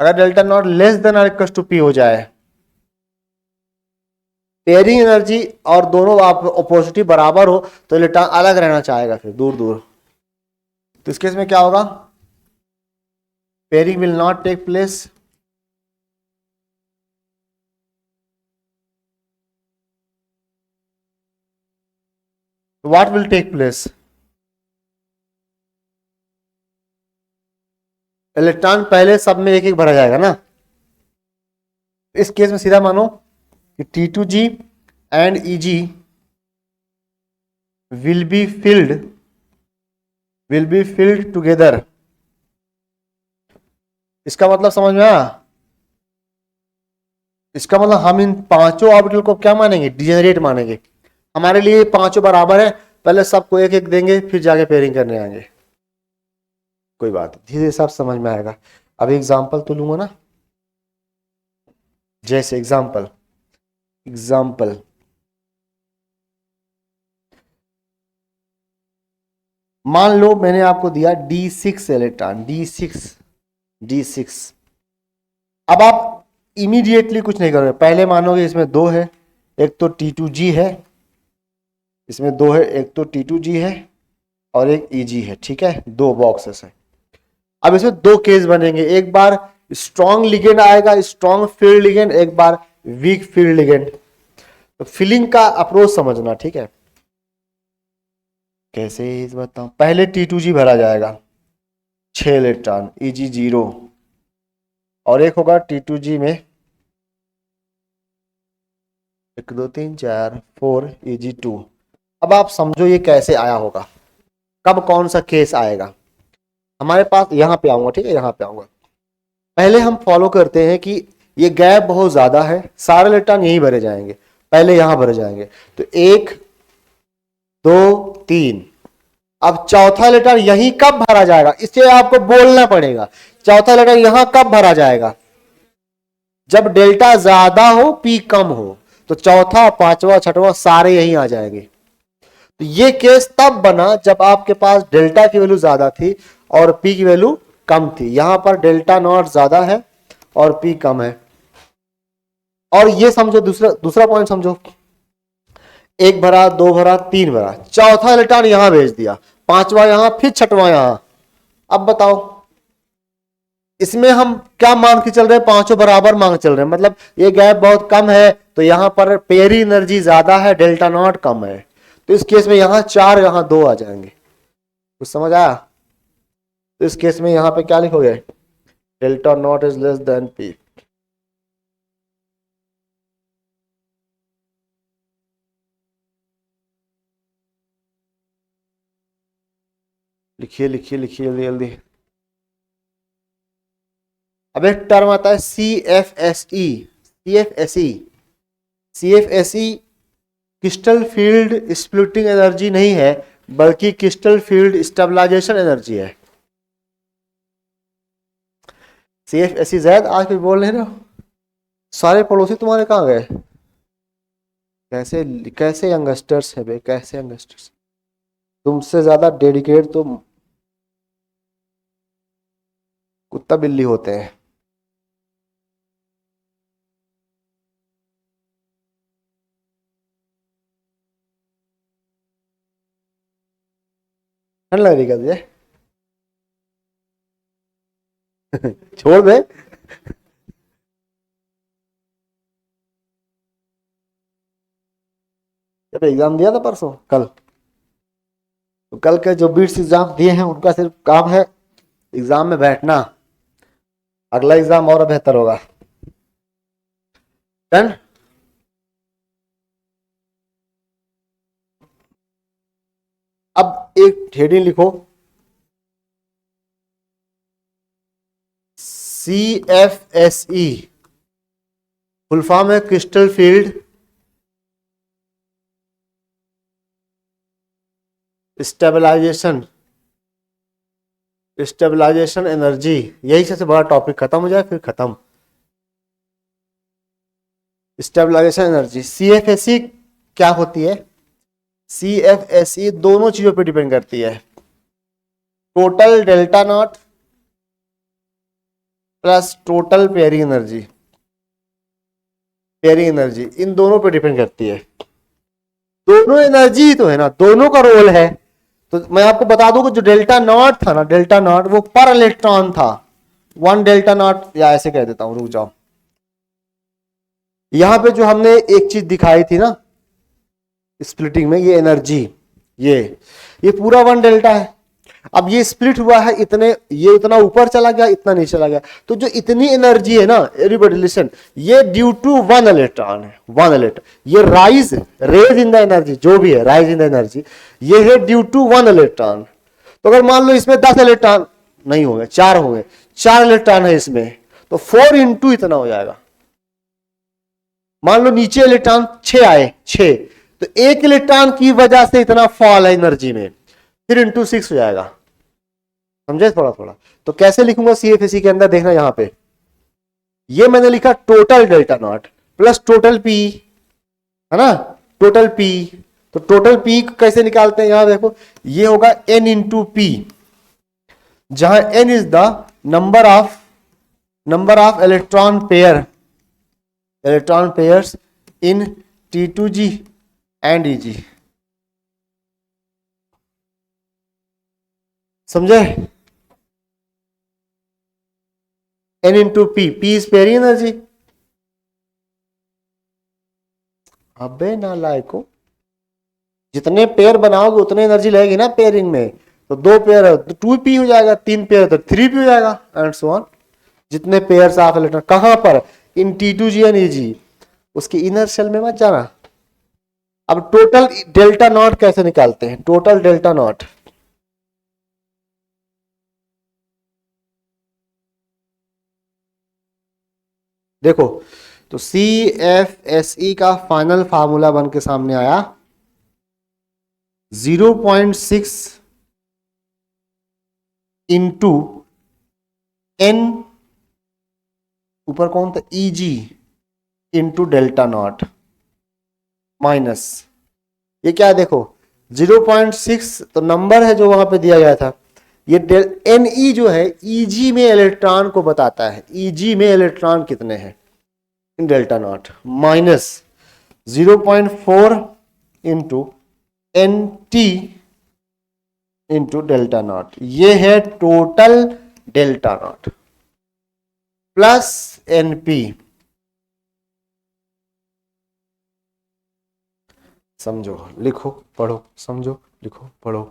S1: अगर डेल्टा नॉट लेस देन और इक्वल टू पी हो जाए, पेयरिंग एनर्जी और दोनों आप ऑपोजिट बराबर हो, तो इलेक्ट्रॉन अलग रहना चाहेगा, फिर दूर दूर। तो इस केस में क्या होगा, pairing will not take place. What will take place, electron पहले सब में एक एक भरा जाएगा ना। इस केस में सीधा मानो कि T2G and EG will be filled together. इसका मतलब समझ में आया? इसका मतलब हम इन पांचों ऑर्बिटल को क्या मानेंगे, डिजेनरेट मानेंगे। हमारे लिए पांचों बराबर है, पहले सबको एक एक देंगे, फिर जाके पेयरिंग करने आएंगे। कोई बात, धीरे सब समझ में आएगा। अब एग्जाम्पल तो लूंगा ना, जैसे एग्जाम्पल मान लो मैंने आपको दिया D6 इलेक्ट्रॉन, D6। अब आप इमीडिएटली कुछ नहीं करोगे, पहले मानोगे इसमें दो है, एक तो T2G है, इसमें दो है, एक तो T2G है, और एक Eg है, ठीक है, दो बॉक्सेस है। अब इसमें दो केस बनेंगे, एक बार स्ट्रॉन्ग लिगेंड आएगा, स्ट्रॉन्ग फील्ड लिगेंड, एक बार वीक फील्ड लिगेंड। तो फिलिंग का अप्रोच समझना, ठीक है। कैसे बताऊं, पहले T2G भरा जाएगा 6 इलेक्ट्रॉन, Eg 0, और एक होगा T2G में 1 2 3 4 4 Eg 2। अब आप समझो ये कैसे आया होगा, कब कौन सा केस आएगा हमारे पास। यहां पे आऊंगा, ठीक है, यहां पे आऊंगा। पहले हम फॉलो करते हैं कि ये गैप बहुत ज्यादा है, सारे इलेक्ट्रॉन यहीं भरे जाएंगे, पहले यहां भरे जाएंगे। तो 1 2 3, अब चौथा इलेक्ट्रॉन यहीं कब भरा जाएगा, इसे आपको बोलना पड़ेगा। चौथा इलेक्ट्रॉन यहां कब भरा जाएगा, जब डेल्टा ज्यादा हो, पी कम हो। तो चौथा, पांचवा, छठवां सारे यहीं आ जाएंगे। तो ये केस तब बना जब आपके पास डेल्टा की वैल्यू ज्यादा थी और पी की वैल्यू कम थी। यहां पर डेल्टा नॉट ज्यादा है और पी कम है। और ये समझो, दूसरा पॉइंट समझो, एक भरा, दो भरा, तीन भरा, चौथा इलेक्ट्रॉन यहां भेज दिया, पांचवा यहां, फिर छठवां यहां। अब बताओ इसमें हम क्या मान के चल रहे हैं, पांचों बराबर मान के चल रहे हैं, मतलब ये गैप बहुत कम है, तो यहां पर पेरी एनर्जी ज्यादा है, डेल्टा नॉट कम है। तो इस केस में यहां 4, यहां 2 आ जाएंगे। कुछ समझ आया? तो इस केस में यहां पे क्या लिखोगे, delta not is less than P. लिखिए लिखिए लिखिए जल्दी जल्दी। अब एक टर्म आता है CFSE। CFSE, CFSE crystal field splitting energy नहीं है, बल्कि क्रिस्टल फील्ड स्टेबलाइजेशन एनर्जी है। CFSE जैद आज कुछ बोल रहे हो, सारे पड़ोसी तुम्हारे कहाँ गए? कैसे कैसे यंगस्टर्स है बे, कैसे यंगस्टर्स, तुमसे ज्यादा डेडिकेट तो कुत्ता बिल्ली होते हैं। ठंड लग रही क्या तुझे? छोड़ दे। जब एग्जाम दिया था परसों, कल, तो कल के जो बीट्स एग्जाम दिए हैं उनका सिर्फ काम है एग्जाम में बैठना, अगला एग्जाम और बेहतर होगा। डन। अब एक हेडिंग लिखो, CFSE फुल फॉर्म है crystal field stabilisation, stabilisation energy. यही सबसे बड़ा टॉपिक, खत्म हो जाए फिर खत्म। Stabilization energy. CFSE क्या होती है? CFSE दोनों चीजों पे डिपेंड करती है, total delta naught plus total pairing energy. Pairing energy in दोनों पे डिपेंड करती है। दोनों एनर्जी तो है ना, दोनों का रोल है। तो मैं आपको बता दूं कि जो डेल्टा नॉट था ना, डेल्टा नॉट वो पर इलेक्ट्रॉन था, 1 डेल्टा नॉट, या ऐसे कह देता हूं, रुक जाओ। यहां पे जो हमने एक चीज दिखाई थी ना स्प्लिटिंग में, ये एनर्जी, ये पूरा 1 डेल्टा है। अब ये स्प्लिट हुआ है इतने, ये इतना ऊपर चला गया, इतना नीचे चला गया। तो जो इतनी एनर्जी है ना, एवरीबॉडी लिसन, ये ड्यू टू 1 इलेक्ट्रॉन है, 1 इलेक्ट्रॉन। ये rise, raise in the energy, जो भी है राइज इन द एनर्जी, ये है ड्यू टू 1 इलेक्ट्रॉन। तो अगर मान लो इसमें 10 इलेक्ट्रॉन नहीं होंगे, 4 होंगे, 4 इलेक्ट्रॉन है इसमें, तो 4 इंटू इतना हो जाएगा। मान लो नीचे इलेक्ट्रॉन 6 आए, 6, तो 1 इलेक्ट्रॉन की वजह से इतना फॉल है एनर्जी में, फिर इंटू 6 हो जाएगा। समझे थोड़ा थोड़ा? तो कैसे लिखूंगा CFSE के अंदर, देखना यहां पे, ये मैंने लिखा total delta naught plus total P, है ना, टोटल पी। तो टोटल पी कैसे निकालते हैं, यहां देखो, ये होगा n इंटू पी, जहां n is the number of electron pairs in T2G and EG। समझे? N into P, P is pairing energy. अबे नालायको, जितने पेयर बनाओगे उतने एनर्जी लगेगी ना पेयरिंग में। तो दो पेयर है तो 2p हो जाएगा, तीन पेयर तो 3p हो जाएगा, एंड सो ऑन। जितने पेयर ऑफ इलेक्ट्रॉन कहां पर, इन T2G एंड Eg, उसकी इनर शेल में मत जाना। अब टोटल डेल्टा नॉट कैसे निकालते हैं, टोटल डेल्टा नॉट, देखो तो CFSE का फाइनल फार्मूला बन के सामने आया 0.6 इंटू एन, ऊपर कौन था, Eg into delta naught minus, ये क्या है देखो 0.6 तो नंबर है जो वहां पे दिया गया था, ये Ne जो है Eg में इलेक्ट्रॉन को बताता है, Eg में इलेक्ट्रॉन कितने हैं in delta naught, minus 0.4 into NT into delta naught, ये है total delta naught, plus NP। समझो लिखो पढ़ो, समझो लिखो पढ़ो।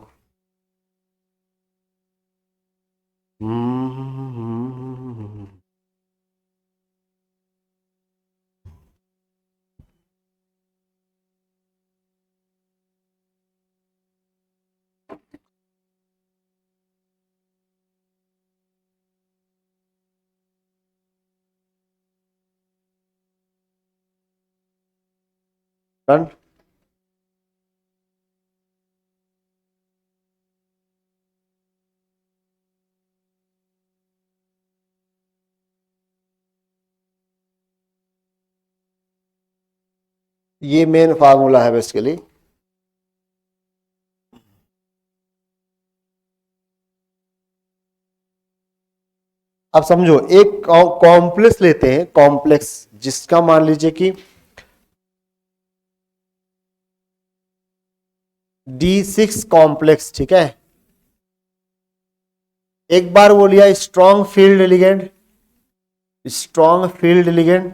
S1: डन। ये मेन फार्मूला है बेसिकली। अब समझो एक कॉम्प्लेक्स लेते हैं, कॉम्प्लेक्स जिसका मान लीजिए कि D6 कॉम्प्लेक्स, ठीक है। एक बार वो लिया strong field ligand, strong field ligand,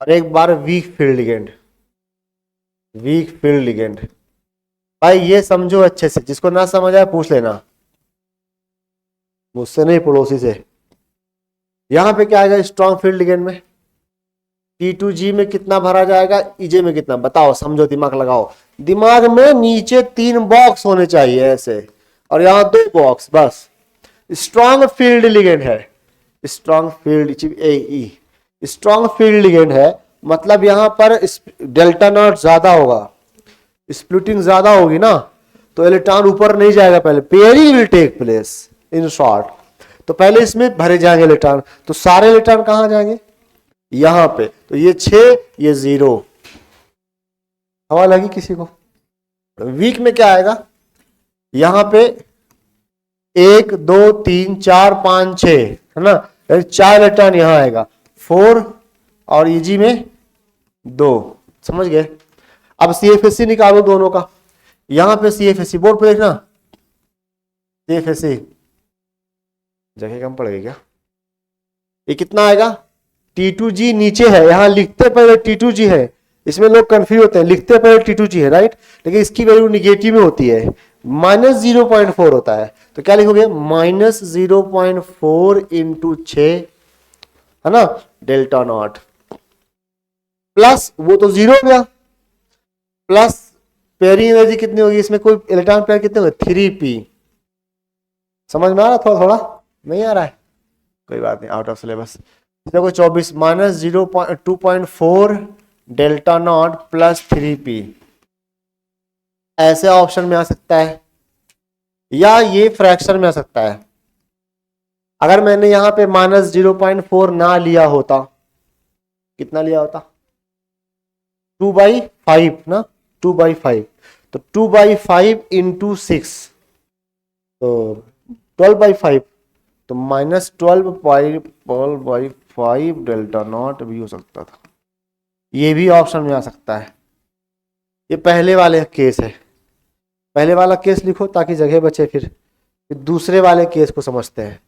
S1: और एक बार weak field ligand, weak field ligand. भाई ये समझो अच्छे से, जिसको ना समझ आए पूछ लेना, मुझसे नहीं पड़ोसी से। यहां पे क्या आएगा स्ट्रॉन्ग फील्ड लिगेंड में, T2G में कितना भरा जाएगा, EJ में कितना, बताओ समझो, दिमाग लगाओ। दिमाग में नीचे 3 बॉक्स होने चाहिए ऐसे, और यहां 2 बॉक्स बस। स्ट्रॉन्ग फील्ड लिगेंड है, strong field AE, strong field ligand है, मतलब यहां पर डेल्टा नॉट ज्यादा होगा, स्प्लिटिंग ज्यादा होगी ना, तो इलेक्ट्रॉन ऊपर नहीं जाएगा, पहले pairing will take place in short. तो पहले इसमें भरे जाएंगे इलेक्ट्रॉन, तो सारे इलेक्ट्रॉन कहां जाएंगे, यहां पे। तो ये 6, ये 0। हवा लगी किसी को? वीक में क्या आएगा, यहां पे 1 2 3 4 5 6 है ना, 4 इलेक्ट्रॉन यहां आएगा, 4, और EG में 2। समझ गए? अब CFSE निकालो दोनों का, यहां पे CFSE बोर्ड पे देखना, CFSE जगह कम पड़ गई क्या, ये कितना आएगा, T2G नीचे है, यहां लिखते पहले T2G है, इसमें लोग कंफ्यूज होते हैं, लिखते पहले T2G है राइट, लेकिन इसकी वैल्यू निगेटिव में होती है, -0.4 होता है, तो क्या लिखोगे, -0.4 इंटू 6 है ना, डेल्टा नॉट, प्लस वो तो 0 हो गया, प्लस पेयरिंग एनर्जी कितनी होगी, इसमें कोई इलेक्ट्रॉन पेयर कितने होंगे, 3p। समझ में आ रहा, थोड़ा थोड़ा नहीं आ रहा है, कोई बात नहीं, आउट ऑफ सिलेबस। देखो 24 -2.4 डेल्टा नॉट प्लस 3p, ऐसे ऑप्शन में आ सकता है, या ये फ्रैक्शन में आ सकता है। अगर मैंने यहां पे -0.4 ना लिया होता, कितना लिया होता, 2/5 ना, 2/5, तो 2/5 इंटू 6, तो 12/5, तो -12/5 डेल्टा नॉट भी हो सकता था, ये भी ऑप्शन में आ सकता है, ये पहले वाले केस है। पहले वाला केस लिखो ताकि जगह बचे, फिर दूसरे वाले केस को समझते हैं।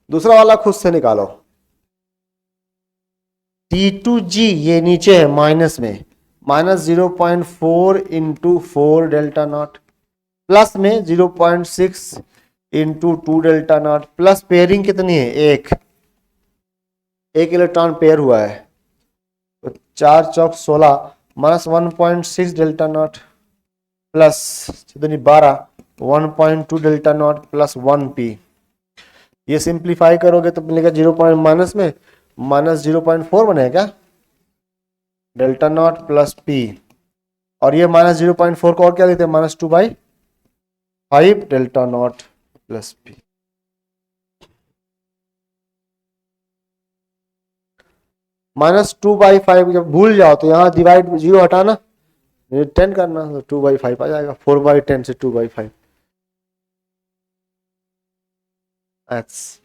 S1: दूसरा वाला खुद से निकालो। T2G ये नीचे है माइनस में, -0.4 इंटू 4 डेल्टा नॉट, प्लस में 0.6 into 2 delta naught, plus pairing कितनी है, एक इलेक्ट्रॉन पेयर हुआ है, तो 4 चौक 16 -1.6 डेल्टा नॉट प्लस कितनी 12 1.2 डेल्टा नॉट प्लस 1p। ये सिंप्लीफाई करोगे तो मिलेगा 0. माइनस में -0.4 बनेगा डेल्टा नॉट प्लस p, और ये -0.4 को और क्या लिखते हैं, -2/5 डेल्टा नॉट प्लस p। -2/5 जब भूल जाओ तो यहाँ डिवाइड 0 हटाना, 10 करना, तो 2/5 आ जाएगा, 4/10 से 2/5। That's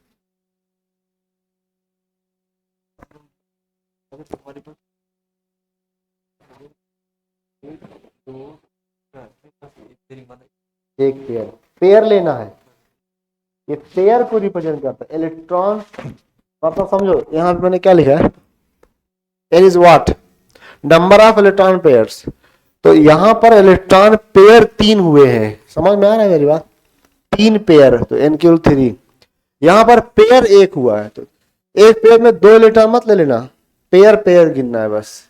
S1: एक पेयर, पेयर लेना है, ये पेयर को रिप्रेजेंट करता है, इलेक्ट्रॉन। मतलब समझो यहाँ पे मैंने क्या लिखा है, N is what, number of electron pairs. तो यहाँ पर इलेक्ट्रॉन पेयर 3 हुए हैं, समझ में आ रहा है मेरी बात, 3 पेयर, तो N केवल 3। यहाँ पर पेयर 1 हुआ है, तो एक पेयर में 2 इलेक्ट्रॉन मत ले लेना, पेयर पेयर गिनना है बस।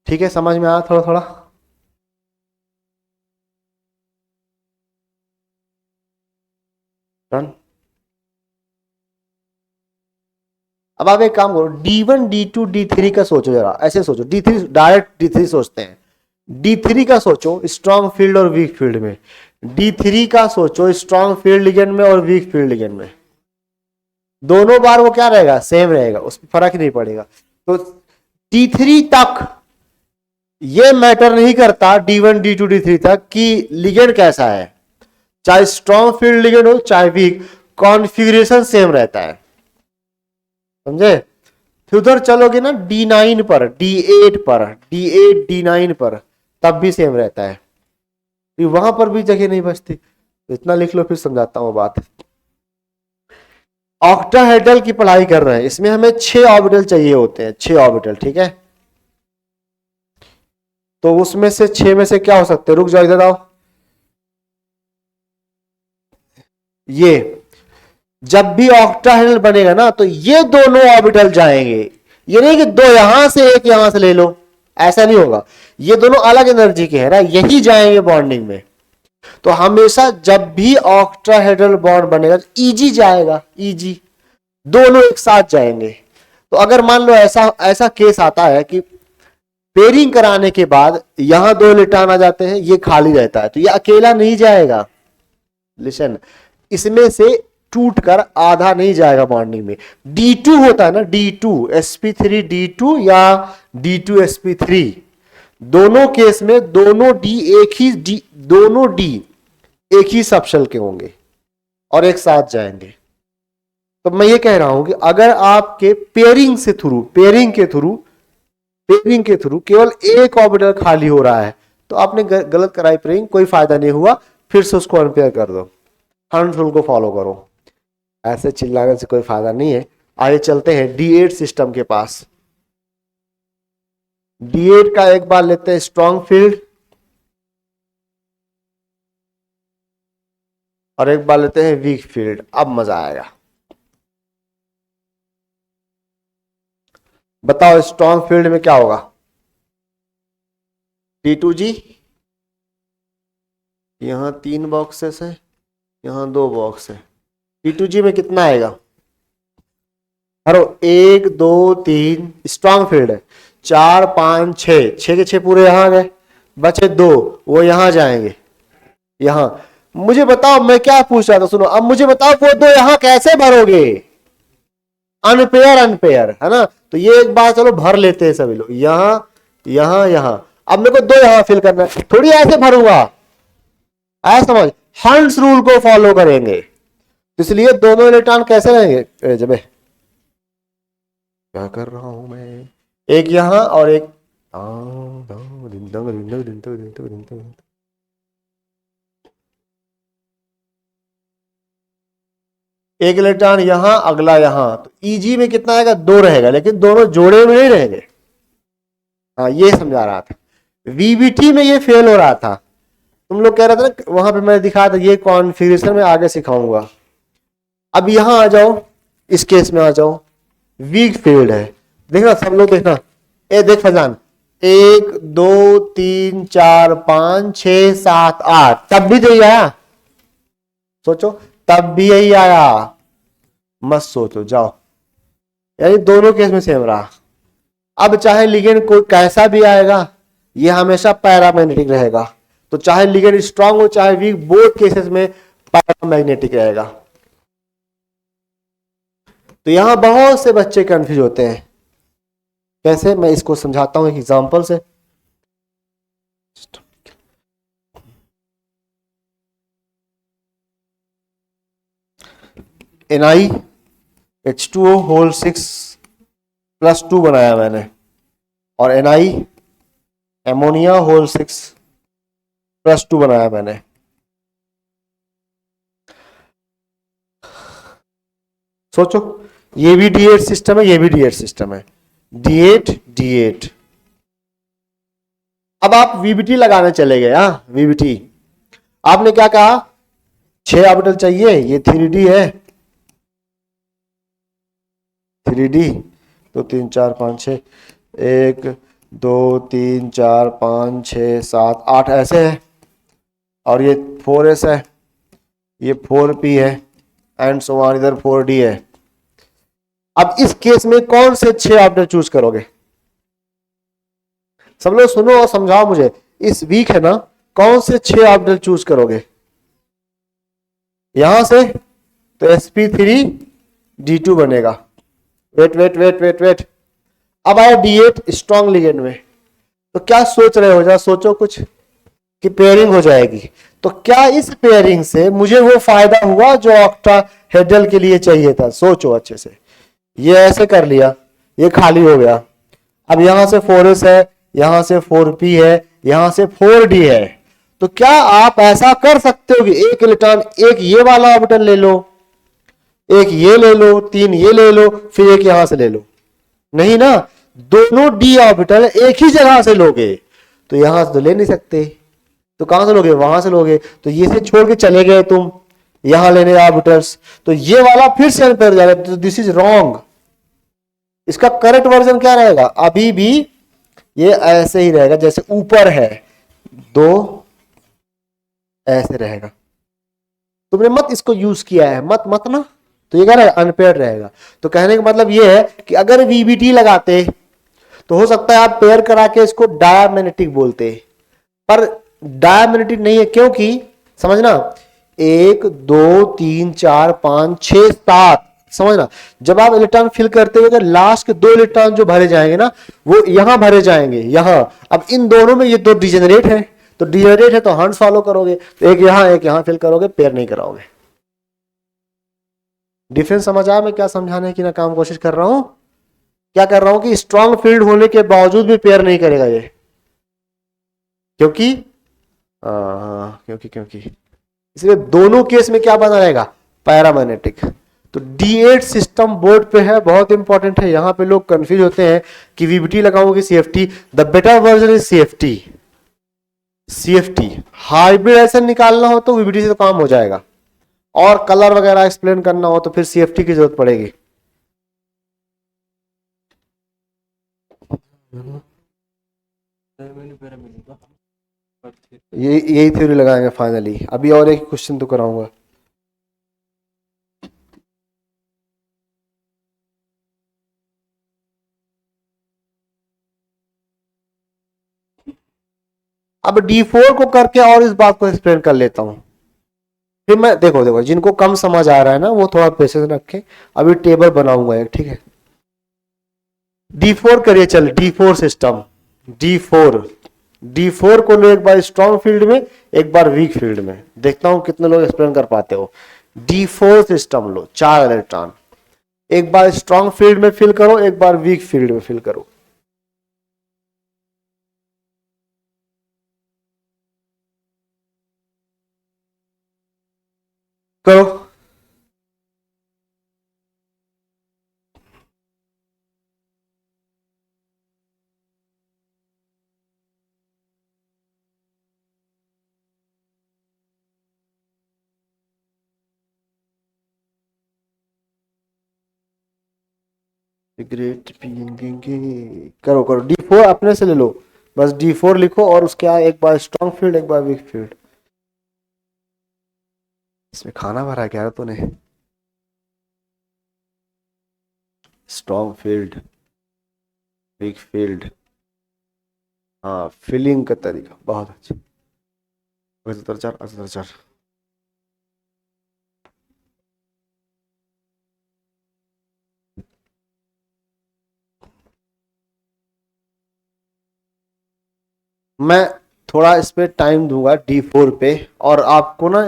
S1: ठीक है, समझ में आया थोड़ा थोड़ा। डन। अब आप एक काम करो, D1 D2 D3 का सोचो जरा, ऐसे सोचो, D3 डायरेक्ट D3 सोचते हैं, D3 का सोचो स्ट्रॉन्ग फील्ड और वीक फील्ड में, D3 का सोचो स्ट्रॉन्ग फील्ड लिगेंड में और वीक फील्ड लिगेंड में। दोनों बार वो क्या रहेगा, सेम रहेगा, उसमें फर्क ही नहीं पड़ेगा। तो D3 तक ये मैटर नहीं करता, D1 D2 D3 तक कि लिगेंड कैसा है, चाहे स्ट्रॉन्ग फील्ड लिगेंड हो चाहे वीक, कॉन्फ़िगरेशन सेम रहता है, समझे। फिर उधर चलोगे ना D9 पर, D8 पर, D8 D9 पर, तब भी सेम रहता है, तो वहां पर भी जगह नहीं बचती। तो इतना लिख लो, फिर समझाता हूं बात। ऑक्टाहेड्रल की पढ़ाई कर रहे हैं, इसमें हमें 6 ऑर्बिटल चाहिए होते हैं, 6 ऑर्बिटल, ठीक है। तो उसमें से 6 में से क्या हो सकते हैं, रुक जाओ इधर आओ, ये जब भी ऑक्टाहेड्रल बनेगा ना तो ये दोनों ऑर्बिटल जाएंगे, ये नहीं कि 2 यहां से 1 यहां से ले लो, ऐसा नहीं होगा, ये दोनों अलग एनर्जी के है ना, यही जाएंगे बॉन्डिंग में। तो हमेशा जब भी ऑक्टाहेड्रल बॉन्ड बनेगा तो ईजी जाएगा, ईजी, दोनों एक साथ जाएंगे। तो अगर मान लो ऐसा केस आता है कि पेयरिंग कराने के बाद यहां 2 इलेक्ट्रॉन आ जाते हैं, ये खाली रहता है, तो ये अकेला नहीं जाएगा, लिसन, इसमें से टूट कर आधा नहीं जाएगा बॉन्डिंग में। D2 होता है ना, D2 sp3 D2 या D2 sp3, दोनों केस में दोनों D एक ही सबशेल के होंगे और एक साथ जाएंगे। तो मैं ये कह रहा हूं कि अगर आपके पेयरिंग के थ्रू केवल एक ऑर्बिटल खाली हो रहा है तो आपने गलत कराई पेयरिंग, कोई फायदा नहीं हुआ, फिर से उसको अनपेयर कर दो, हंड्स रूल को फॉलो करो, ऐसे चिल्लाने से कोई फायदा नहीं है। आइए चलते हैं D8 सिस्टम के पास। D8 का एक बार लेते हैं स्ट्रॉन्ग फील्ड और एक बार लेते हैं वीक फील्ड, अब मजा आएगा। बताओ स्ट्रॉन्ग फील्ड में क्या होगा, T2G, यहां 3 बॉक्सेस है, यहां 2 बॉक्स है, T2G में कितना आएगा, अरे 1 2 3 स्ट्रॉन्ग फील्ड है, 4 5 6 के 6 पूरे यहां गए, बचे 2, वो यहां जाएंगे, यहां। मुझे बताओ, मैं क्या पूछ रहा था, सुनो, अब मुझे बताओ वो 2 यहां कैसे भरोगे, अनपेयर है ना। तो ये एक बार चलो भर लेते हैं सभी लोग, यहां। अब मेरे को 2 यहां फिल करना है, थोड़ी ऐसे भरूंगा, आया समझ, हंस रूल को फॉलो करेंगे। इसलिए दोनों इलेक्ट्रॉन कैसे रहेंगे, जब क्या कर रहा हूं मैं, एक यहां और एक एक इलेक्ट्रॉन यहां अगला यहां, तो ईजी में कितना आएगा, 2 रहेगा, लेकिन दोनों जोड़े में नहीं रहेंगे। हाँ ये समझा रहा था। वीबीटी में ये फेल हो रहा था, तुम लोग कह रहे थे ना वहां पे मैं दिखा था, ये कॉन्फ़िगरेशन में आगे सिखाऊंगा। अब यहां आ जाओ, इस केस में आ जाओ, वीक फील्ड है, देखना सब लोग देखना, ए देख फजान, 1 2 3 4 5 6 7 8, तब भी तो यही आया, सोचो तब भी यही आया, मत सोचो जाओ, यानी दोनों केस में सेम रहा। अब चाहे लिगेंड कोई कैसा भी आएगा, ये हमेशा पैरामैग्नेटिक रहेगा, तो चाहे लिगेंड स्ट्रांग हो चाहे वीक, बोथ केसेस में पैरामैग्नेटिक रहेगा। तो यहां बहुत से बच्चे कंफ्यूज होते हैं, कैसे, मैं इसको समझाता हूं एक एग्जांपल से। NiH2O होल 6+2 बनाया मैंने, और Na एमोनिया होल 6+2 बनाया मैंने। सोचो ये भी D8 सिस्टम है, ये भी D8 सिस्टम है, D8 D8। अब आप VBT लगाने चले गए, हाँ VBT, आपने क्या कहा, 6 ऑर्बिटल चाहिए, ये 3D है, 3D, तो 3 4 5 6, 1 2 3 4 5 6 7 8 ऐसे है, और ये 4s है, ये 4p है, एंड सो ऑन, इधर 4d है। अब इस केस में कौन से 6 ऑर्बिटल चूज करोगे, सब लोग सुनो और समझाओ मुझे, इस वीक है ना, कौन से 6 ऑर्बिटल चूज करोगे, यहां से तो sp3d2 बनेगा, wait wait wait wait wait, अब आया D8 स्ट्रॉन्ग लिगेंड में, तो क्या सोच रहे हो, जरा सोचो कुछ, कि पेयरिंग हो जाएगी, तो क्या इस पेयरिंग से मुझे वो फायदा हुआ जो ऑक्टाहेड्रल के लिए चाहिए था, सोचो अच्छे से। ये ऐसे कर लिया, ये खाली हो गया, अब यहां से 4s है, यहां से 4p है, यहां से 4d है, तो क्या आप ऐसा कर सकते हो कि एक इलेक्ट्रॉन, एक ये वाला ऑर्बिटल ले लो, एक ये ले लो, 3 ये ले लो, फिर एक यहां से ले लो, नहीं ना, दोनों d ऑर्बिटल एक ही जगह से लोगे, तो यहां से तो ले नहीं सकते, तो कहां से लोगे, वहां से लोगे, तो ये से छोड़ के चले गए तुम यहां लेने ऑर्बिटल्स, तो ये वाला फिर से अनपेयर जाएगा, तो दिस इज रॉन्ग। इसका करेक्ट वर्जन क्या रहेगा, अभी भी ये ऐसे ही रहेगा जैसे ऊपर है, 2 ऐसे रहेगा, तुमने मत इसको यूज किया है, मत मत ना, तो ये क्या रहेगा, अनपेयर रहेगा। तो कहने का मतलब ये है कि अगर VBT लगाते तो हो सकता है आप पेयर करा के इसको डायमैग्नेटिक बोलते, पर डायमैग्नेटिक नहीं है, क्योंकि समझना, 1 2 3 4 5 6 7, समझना, जब आप इलेक्ट्रॉन फिल करते हुए लास्ट के 2 इलेक्ट्रॉन जो भरे जाएंगे ना, वो यहां भरे जाएंगे, यहां, अब इन दोनों में ये 2 डिजेनरेट है, तो डिजेनरेट है तो हंस फॉलो करोगे, तो एक यहां फिल करोगे, पेयर नहीं कराओगे। डिफरेंस समझ आया मैं क्या समझाने की ना काम कोशिश कर रहा हूं, क्या कर रहा हूं कि स्ट्रॉन्ग फील्ड होने के बावजूद भी पेयर नहीं करेगा ये, क्योंकि क्योंकि इसलिए दोनों केस में क्या बना रहेगा, पैरामैग्नेटिक। तो D8 सिस्टम बोर्ड पे है, बहुत इंपॉर्टेंट है, यहां पे लोग कंफ्यूज होते हैं कि VBT लगाओगे CFT, the better version is CFT hybridisation निकालना हो तो VBT से तो काम हो जाएगा, और कलर वगैरह एक्सप्लेन करना हो तो फिर CFT की जरूरत पड़ेगी। यही थ्योरी लगाएंगे फाइनली, अभी और एक क्वेश्चन तो कराऊंगा। अब D4 को करके और इस बात को एक्सप्लेन कर लेता हूं, फिर मैं देखो जिनको कम समझ आ रहा है ना वो थोड़ा पेशेंस रखें, अभी टेबल बनाऊंगा एक, ठीक है। D4 करिए, चल D4 सिस्टम, D4 D4 को लो एक बार स्ट्रॉन्ग फील्ड में, एक बार वीक फील्ड में, देखता हूं कितने लोग एक्सप्लेन कर पाते हो। D4 सिस्टम लो, 4 इलेक्ट्रॉन, एक बार स्ट्रॉन्ग फील्ड में फिल करो, एक बार वीक फील्ड में फिल करो। करो। ग्रेट करो करो, D4 अपने से ले लो, बस D4 लिखो और उसके आगे एक बार स्ट्रॉन्ग फील्ड, एक बार वीक फील्ड। इसमें खाना भरा क्या है तूने? स्ट्रॉन्ग फील्ड, वीक फील्ड, हाँ फिलिंग का तरीका बहुत अच्छा। 78 78। मैं थोड़ा इस पे टाइम दूंगा D4 पे, और आपको ना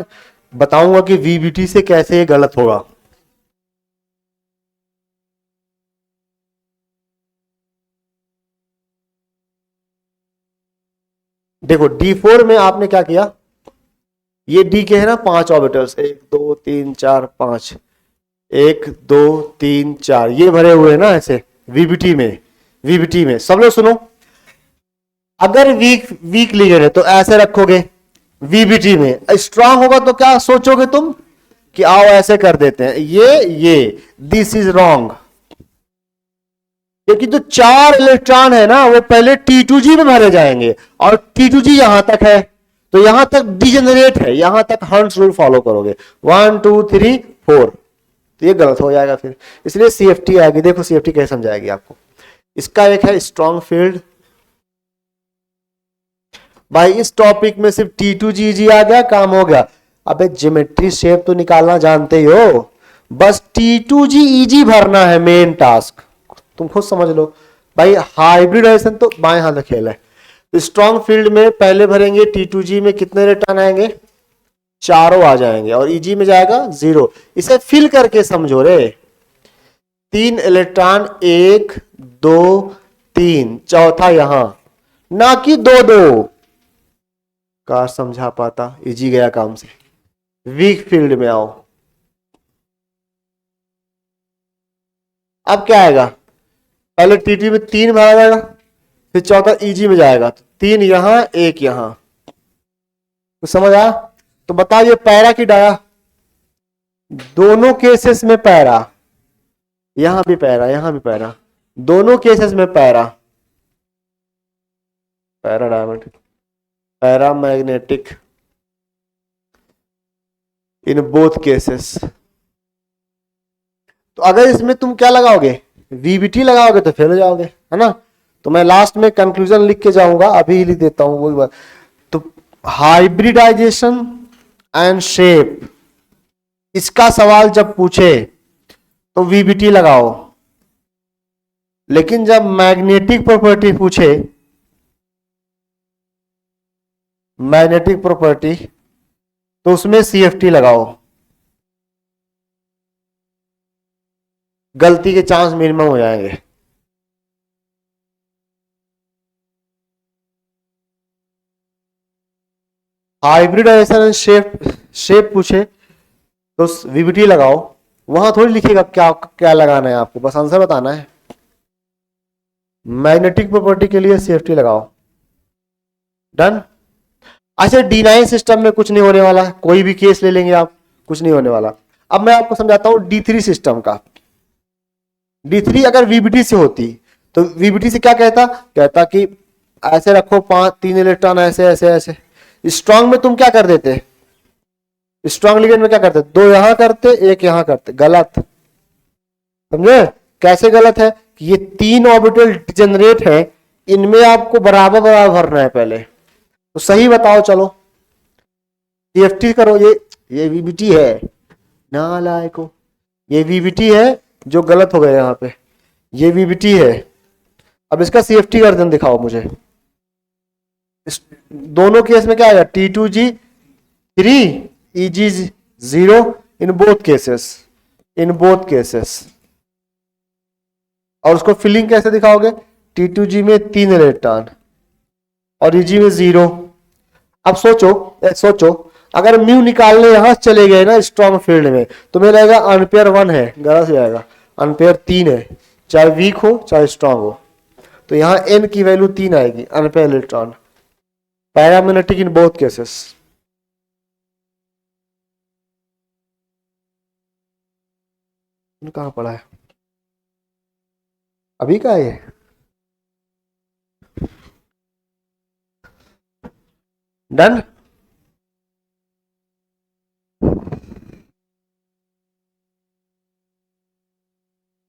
S1: बताऊंगा कि VBT से कैसे ये गलत होगा। देखो D4 में आपने क्या किया, ये D के है ना 5 ऑर्बिटल्स, 1 2 3 4 5, 1 2 3 4 ये भरे हुए हैं ना ऐसे VBT में। VBT में सब लोग सुनो, अगर वीक वीक लिगेंड है तो ऐसे रखोगे, VBT में स्ट्रांग होगा तो क्या सोचोगे तुम कि आओ ऐसे कर देते हैं, ये दिस इज रॉन्ग, क्योंकि जो 4 इलेक्ट्रॉन है ना वो पहले T2G में भरे जाएंगे, और T2G यहां तक है तो यहां तक डिजेनरेट है, यहां तक हर्ट्ज रूल फॉलो करोगे 1 2 3 4, तो ये गलत हो जाएगा फिर, इसलिए CFT आएगी। देखो CFT कैसे समझाएगी आपको। इसका एक है स्ट्रॉन्ग फील्ड, भाई इस टॉपिक में सिर्फ T2GG आ गया, काम हो गया। अबे ज्योमेट्री शेप तो निकालना जानते ही हो, बस T2GEG भरना है मेन टास्क, तुम खुद समझ लो। भाई हाइब्रिडाइजेशन तो बाएं हाथ का खेल है। तो स्ट्रॉन्ग फील्ड में पहले भरेंगे T2G में कितने इलेक्ट्रॉन आएंगे, चारों आ जाएंगे, और EG में जाएगा 0। इसे फिल करके समझो रे, 3 इलेक्ट्रॉन 1 2 3, चौथा यहां, ना कि 2 2। काश समझा पाता, इजी गया काम से। वीक फील्ड में आओ, अब क्या आएगा, पहले टीटी में 3 भरा जाएगा, फिर चौथा EG में जाएगा, तो 3 यहां 1 यहां, तो समझ आया। तो बताओ ये पैरा की डाया, दोनों केसेस में पैरा, यहां भी पैरा यहां भी पैरा, दोनों केसेस में para, para diamond, para magnetic in both cases. तो अगर इसमें तुम क्या लगाओगे, VBT लगाओगे तो फेल हो जाओगे, है ना। तो मैं लास्ट में कंक्लूजन लिख के जाऊंगा, अभी ही लिख देता हूं वही बात। तो हाइब्रिडाइजेशन एंड शेप, इसका सवाल जब पूछे तो VBT लगाओ, लेकिन जब मैग्नेटिक प्रॉपर्टी पूछे, मैग्नेटिक प्रॉपर्टी, तो उसमें CFT लगाओ, गलती के चांस मिनिमम हो जाएंगे। हाइब्रिडाइजेशन एंड शेप पूछे तो VBT लगाओ, वहां थोड़ी लिखेगा क्या क्या लगाना है, आपको बस आंसर बताना है। मैग्नेटिक प्रॉपर्टी के लिए CFT लगाओ, डन। अच्छा D9 सिस्टम में कुछ नहीं होने वाला, कोई भी केस ले लेंगे आप, कुछ नहीं होने वाला। अब मैं आपको समझाता हूं D3 सिस्टम का। D3 अगर VBT से होती तो VBT से क्या कहता, कहता कि ऐसे रखो 3 इलेक्ट्रॉन ऐसे ऐसे ऐसे। स्ट्रॉन्ग में तुम क्या कर देते, स्ट्रॉन्ग लिगेंड में क्या करते, 2 यहां करते 1 यहां करते, गलत, समझे कैसे गलत है कि ये 3 ऑर्बिटल जनरेट है, इनमें आपको बराबर बराबर भरना है पहले, तो सही बताओ चलो। CFT करो, ये VBT है ना लायको, ये VBT है जो गलत हो गया यहाँ पे, ये VBT है। अब इसका CFT गर्दन दिखाओ मुझे, दोनों केस में क्या आएगा, T2G 3 EG 0 in both cases, in both cases. और उसको फिलिंग कैसे दिखाओगे, T2G में 3 इलेक्ट्रॉन और EG में 0। अब सोचो अगर म्यू निकालने यहां चले गए ना स्ट्रॉन्ग फील्ड में, तो मेरा रहेगा अनपेयर 1 है, गलत हो जाएगा, अनपेयर 3 है, चाहे वीक हो चाहे स्ट्रॉन्ग हो। तो यहां n की वैल्यू 3 आएगी, unpaired electron, paramagnetic in both cases. कहां पड़ा है अभी का ये, डन।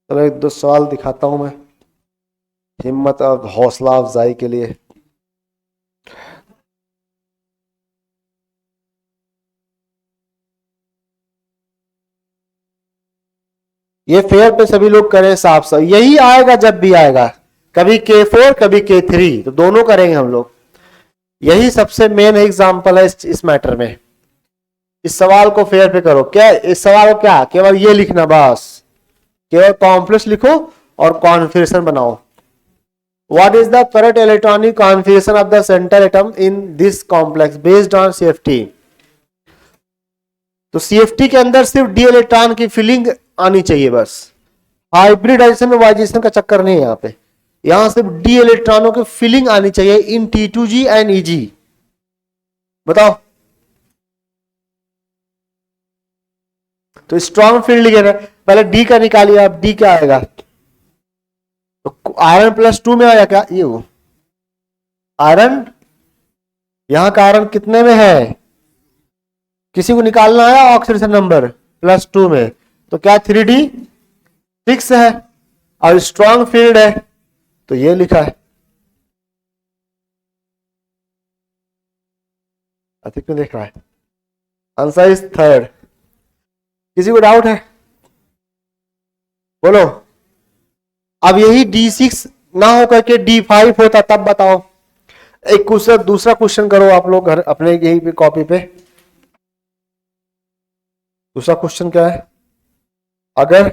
S1: चलो एक दो सवाल दिखाता हूं मैं, हिम्मत और हौसला अफजाई के लिए। ये फेयर पे सभी लोग करें साफ साफ, यही आएगा जब भी आएगा, कभी K4 कभी K3, तो दोनों करेंगे हम लोग। यही सबसे मेन एग्जांपल है इस मैटर में। इस सवाल को फेयर पे करो, क्या इस सवाल को क्या केवल ये लिखना, बस केवल कॉम्प्लेक्स लिखो और कॉन्फिगरेशन बनाओ। What is the correct electronic configuration of the centre atom in this complex based on CFT। तो CFT के अंदर सिर्फ डी इलेक्ट्रॉन की फिलिंग आनी चाहिए बस, हाइब्रिडाइजेशन में वाइजेशन का चक्कर नहीं है यहाँ पे। यहां सिर्फ डी इलेक्ट्रॉनों की फिलिंग आनी चाहिए इन T2G एंड EG। बताओ, तो स्ट्रॉन्ग फील्ड लिखे ना, पहले डी का निकालिए, अब डी क्या आएगा, तो आयरन +2 में आया क्या, ये वो आयरन, यहां का आयरन कितने में है, किसी को निकालना है ऑक्सीडेशन नंबर +2 में, तो क्या 3D 6 है और स्ट्रॉन्ग फील्ड है, तो ये लिखा है। अधिक में देख रहा है, आंसर इज 3rd। किसी को डाउट है बोलो। अब यही D6 ना हो करके D5 होता तब बताओ। एक क्वेश्चन, दूसरा क्वेश्चन करो आप लोग घर अपने यही पे कॉपी पे। दूसरा क्वेश्चन क्या है, अगर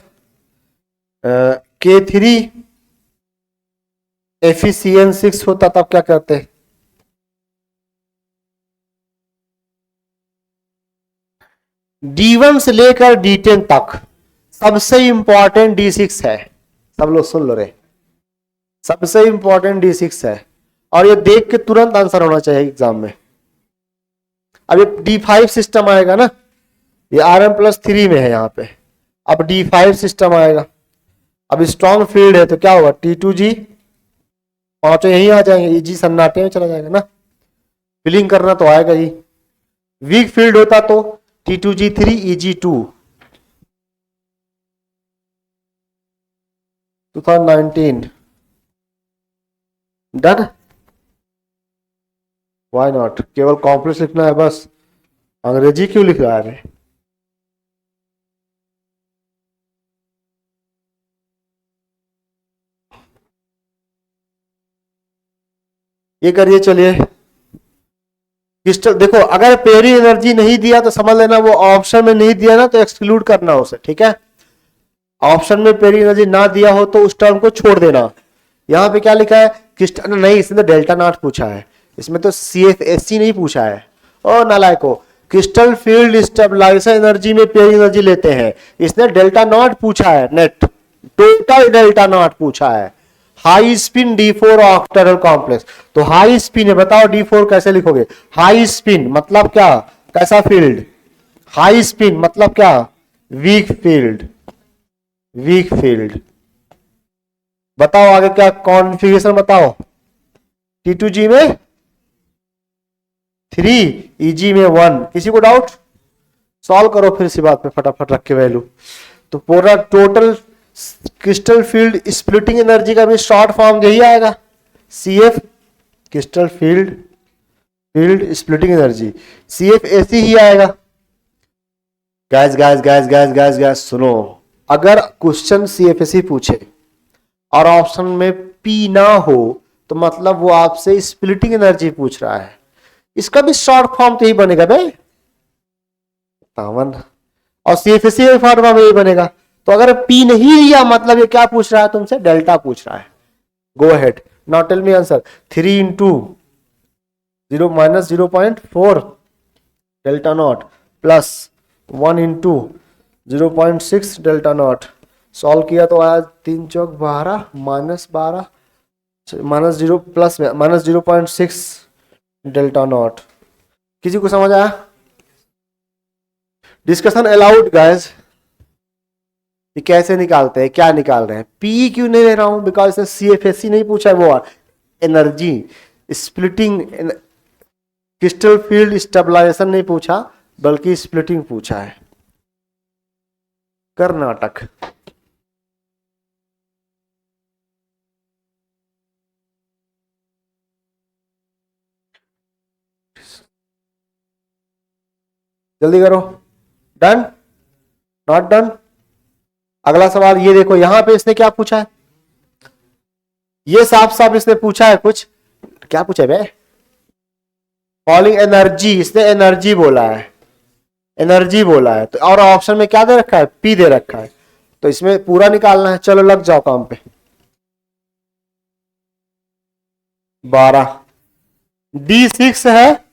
S1: K3 FeCN6 होता तब क्या करते, D1 से लेकर D10 तक सबसे इंपॉर्टेंट D6 है। सब लोग सुन लो रे, सबसे इंपॉर्टेंट D6 है, और ये देख के तुरंत आंसर होना चाहिए एग्जाम में। अब ये D5 सिस्टम आएगा ना, ये Rn+3 में है यहाँ पे, अब D5 सिस्टम आएगा। अब स्ट्रॉन्ग फील्ड है तो क्या होगा, T2G पांचों यही आ जाएंगे, EG सन्नाटे में चला जाएगा ना, फिलिंग करना तो आएगा ही। वीक फील्ड होता तो T2G 3 EG 2। 2019 done. Why not, केवल कॉम्प्लेक्स लिखना है बस, अंग्रेजी क्यों लिख रहा है। ये करिए, चलिए क्रिस्टल देखो, अगर पेरी एनर्जी नहीं दिया तो समझ लेना वो ऑप्शन में नहीं दिया ना, तो एक्सक्लूड करना उसे, ठीक है। ऑप्शन में पेरी एनर्जी ना दिया हो तो उस टर्म को छोड़ देना। यहां पे क्या लिखा है, क्रिस्टल नहीं, इसने तो डेल्टा नॉट पूछा है, इसमें तो CFSC नहीं पूछा है। ओ नालायको, क्रिस्टल फील्ड स्टेबलाइजर एनर्जी में पेरी एनर्जी लेते हैं, इसने डेल्टा नॉट पूछा है, नेट टोटल डेल्टा नॉट पूछा है। हाई स्पिन D4 ऑक्टेरल कॉम्प्लेक्स, तो हाई स्पिन है, बताओ D4 कैसे लिखोगे। हाई स्पिन मतलब क्या, कैसा फील्ड, हाई स्पिन मतलब क्या, वीक फील्ड, वीक फील्ड। बताओ आगे क्या कॉन्फ़िगरेशन बताओ, T2G में 3 EG में 1। किसी को डाउट, सॉल्व करो फिर इसी बात पे फटाफट रख के वैल्यू। तो पूरा total crystal field splitting energy का भी शॉर्ट फॉर्म यही आएगा, CF crystal field splitting energy, CFAC ही आएगा। Gas gas gas gas gas gas सुनो, अगर क्वेश्चन CFAC पूछे और ऑप्शन में P ना हो तो मतलब वो आपसे स्प्लिटिंग एनर्जी पूछ रहा है। इसका भी शॉर्ट फॉर्म तो यही बनेगा भाई, तावन, और सीएफएसी फॉर्म में यही बनेगा। तो अगर पी नहीं दिया मतलब ये क्या पूछ रहा है तुमसे, डेल्टा पूछ रहा है। Go ahead, now tell me answer. 3 into 0 minus 0.4 delta naught plus 1 into 0.6 delta naught. Solve किया तो आया 3 चौक 12 माइनस 12 माइनस 0 प्लस में माइनस 0.6 डेल्टा नॉट। किसी को समझ आया? Discussion allowed guys. ये कैसे निकालते हैं, क्या निकाल रहे हैं? पी क्यों नहीं ले रहा हूं? बिकॉज इसने सीएफएससी नहीं पूछा है, वो energy splitting crystal field stabilisation नहीं पूछा, बल्कि स्प्लिटिंग पूछा है। कर्नाटक। जल्दी करो। डन? Not done? अगला सवाल ये देखो, यहां पे इसने क्या पूछा है? ये साफ साफ इसने पूछा है कुछ, क्या पूछा है बे? फॉलिंग एनर्जी, इसने एनर्जी बोला है, एनर्जी बोला है। तो और ऑप्शन में क्या दे रखा है? पी दे रखा है। तो इसमें पूरा निकालना है। चलो लग जाओ काम पे। 12 D6 है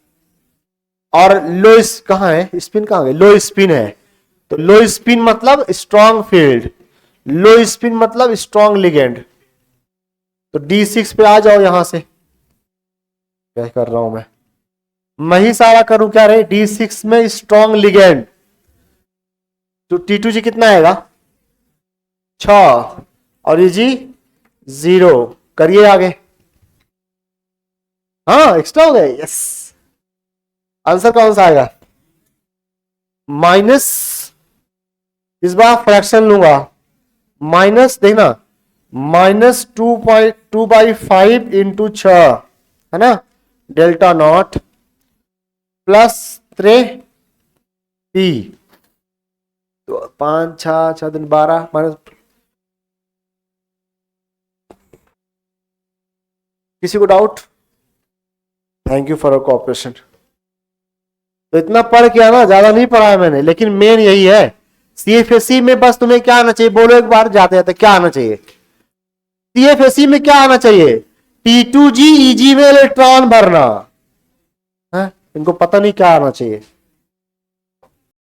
S1: और लो कहां है? स्पिन कहां गई? लो स्पिन है। तो लो स्पिन मतलब स्ट्रॉन्ग फील्ड, लो स्पिन मतलब स्ट्रॉन्ग लिगेंड। तो D6 पे आ जाओ यहां से। क्या कर रहा हूं मैं ही सारा करूं क्या रे? D6 में स्ट्रॉन्ग लिगेंड। तो T2G कितना आएगा? 6 और ये जी 0। करिए आगे। हाँ एक्स्ट्रा हो गए। यस, आंसर कौन सा आएगा? माइनस, इस बार फ्रैक्शन लूंगा, माइनस देखना, -2/5 इंटू 6 है ना, डेल्टा नॉट प्लस 3 पी। तो 5 6 दिन 12 माइनस। किसी को doubt? Thank you for your cooperation. तो इतना पढ़ के आना, ज्यादा नहीं पढ़ा है मैंने, लेकिन मेन यही है। सीएफएससी में बस तुम्हें क्या आना चाहिए, बोलो एक बार जाते जाते, क्या आना चाहिए? सीएफएससी में क्या आना चाहिए? T2G EG में इलेक्ट्रॉन भरना है। इनको पता नहीं क्या आना चाहिए।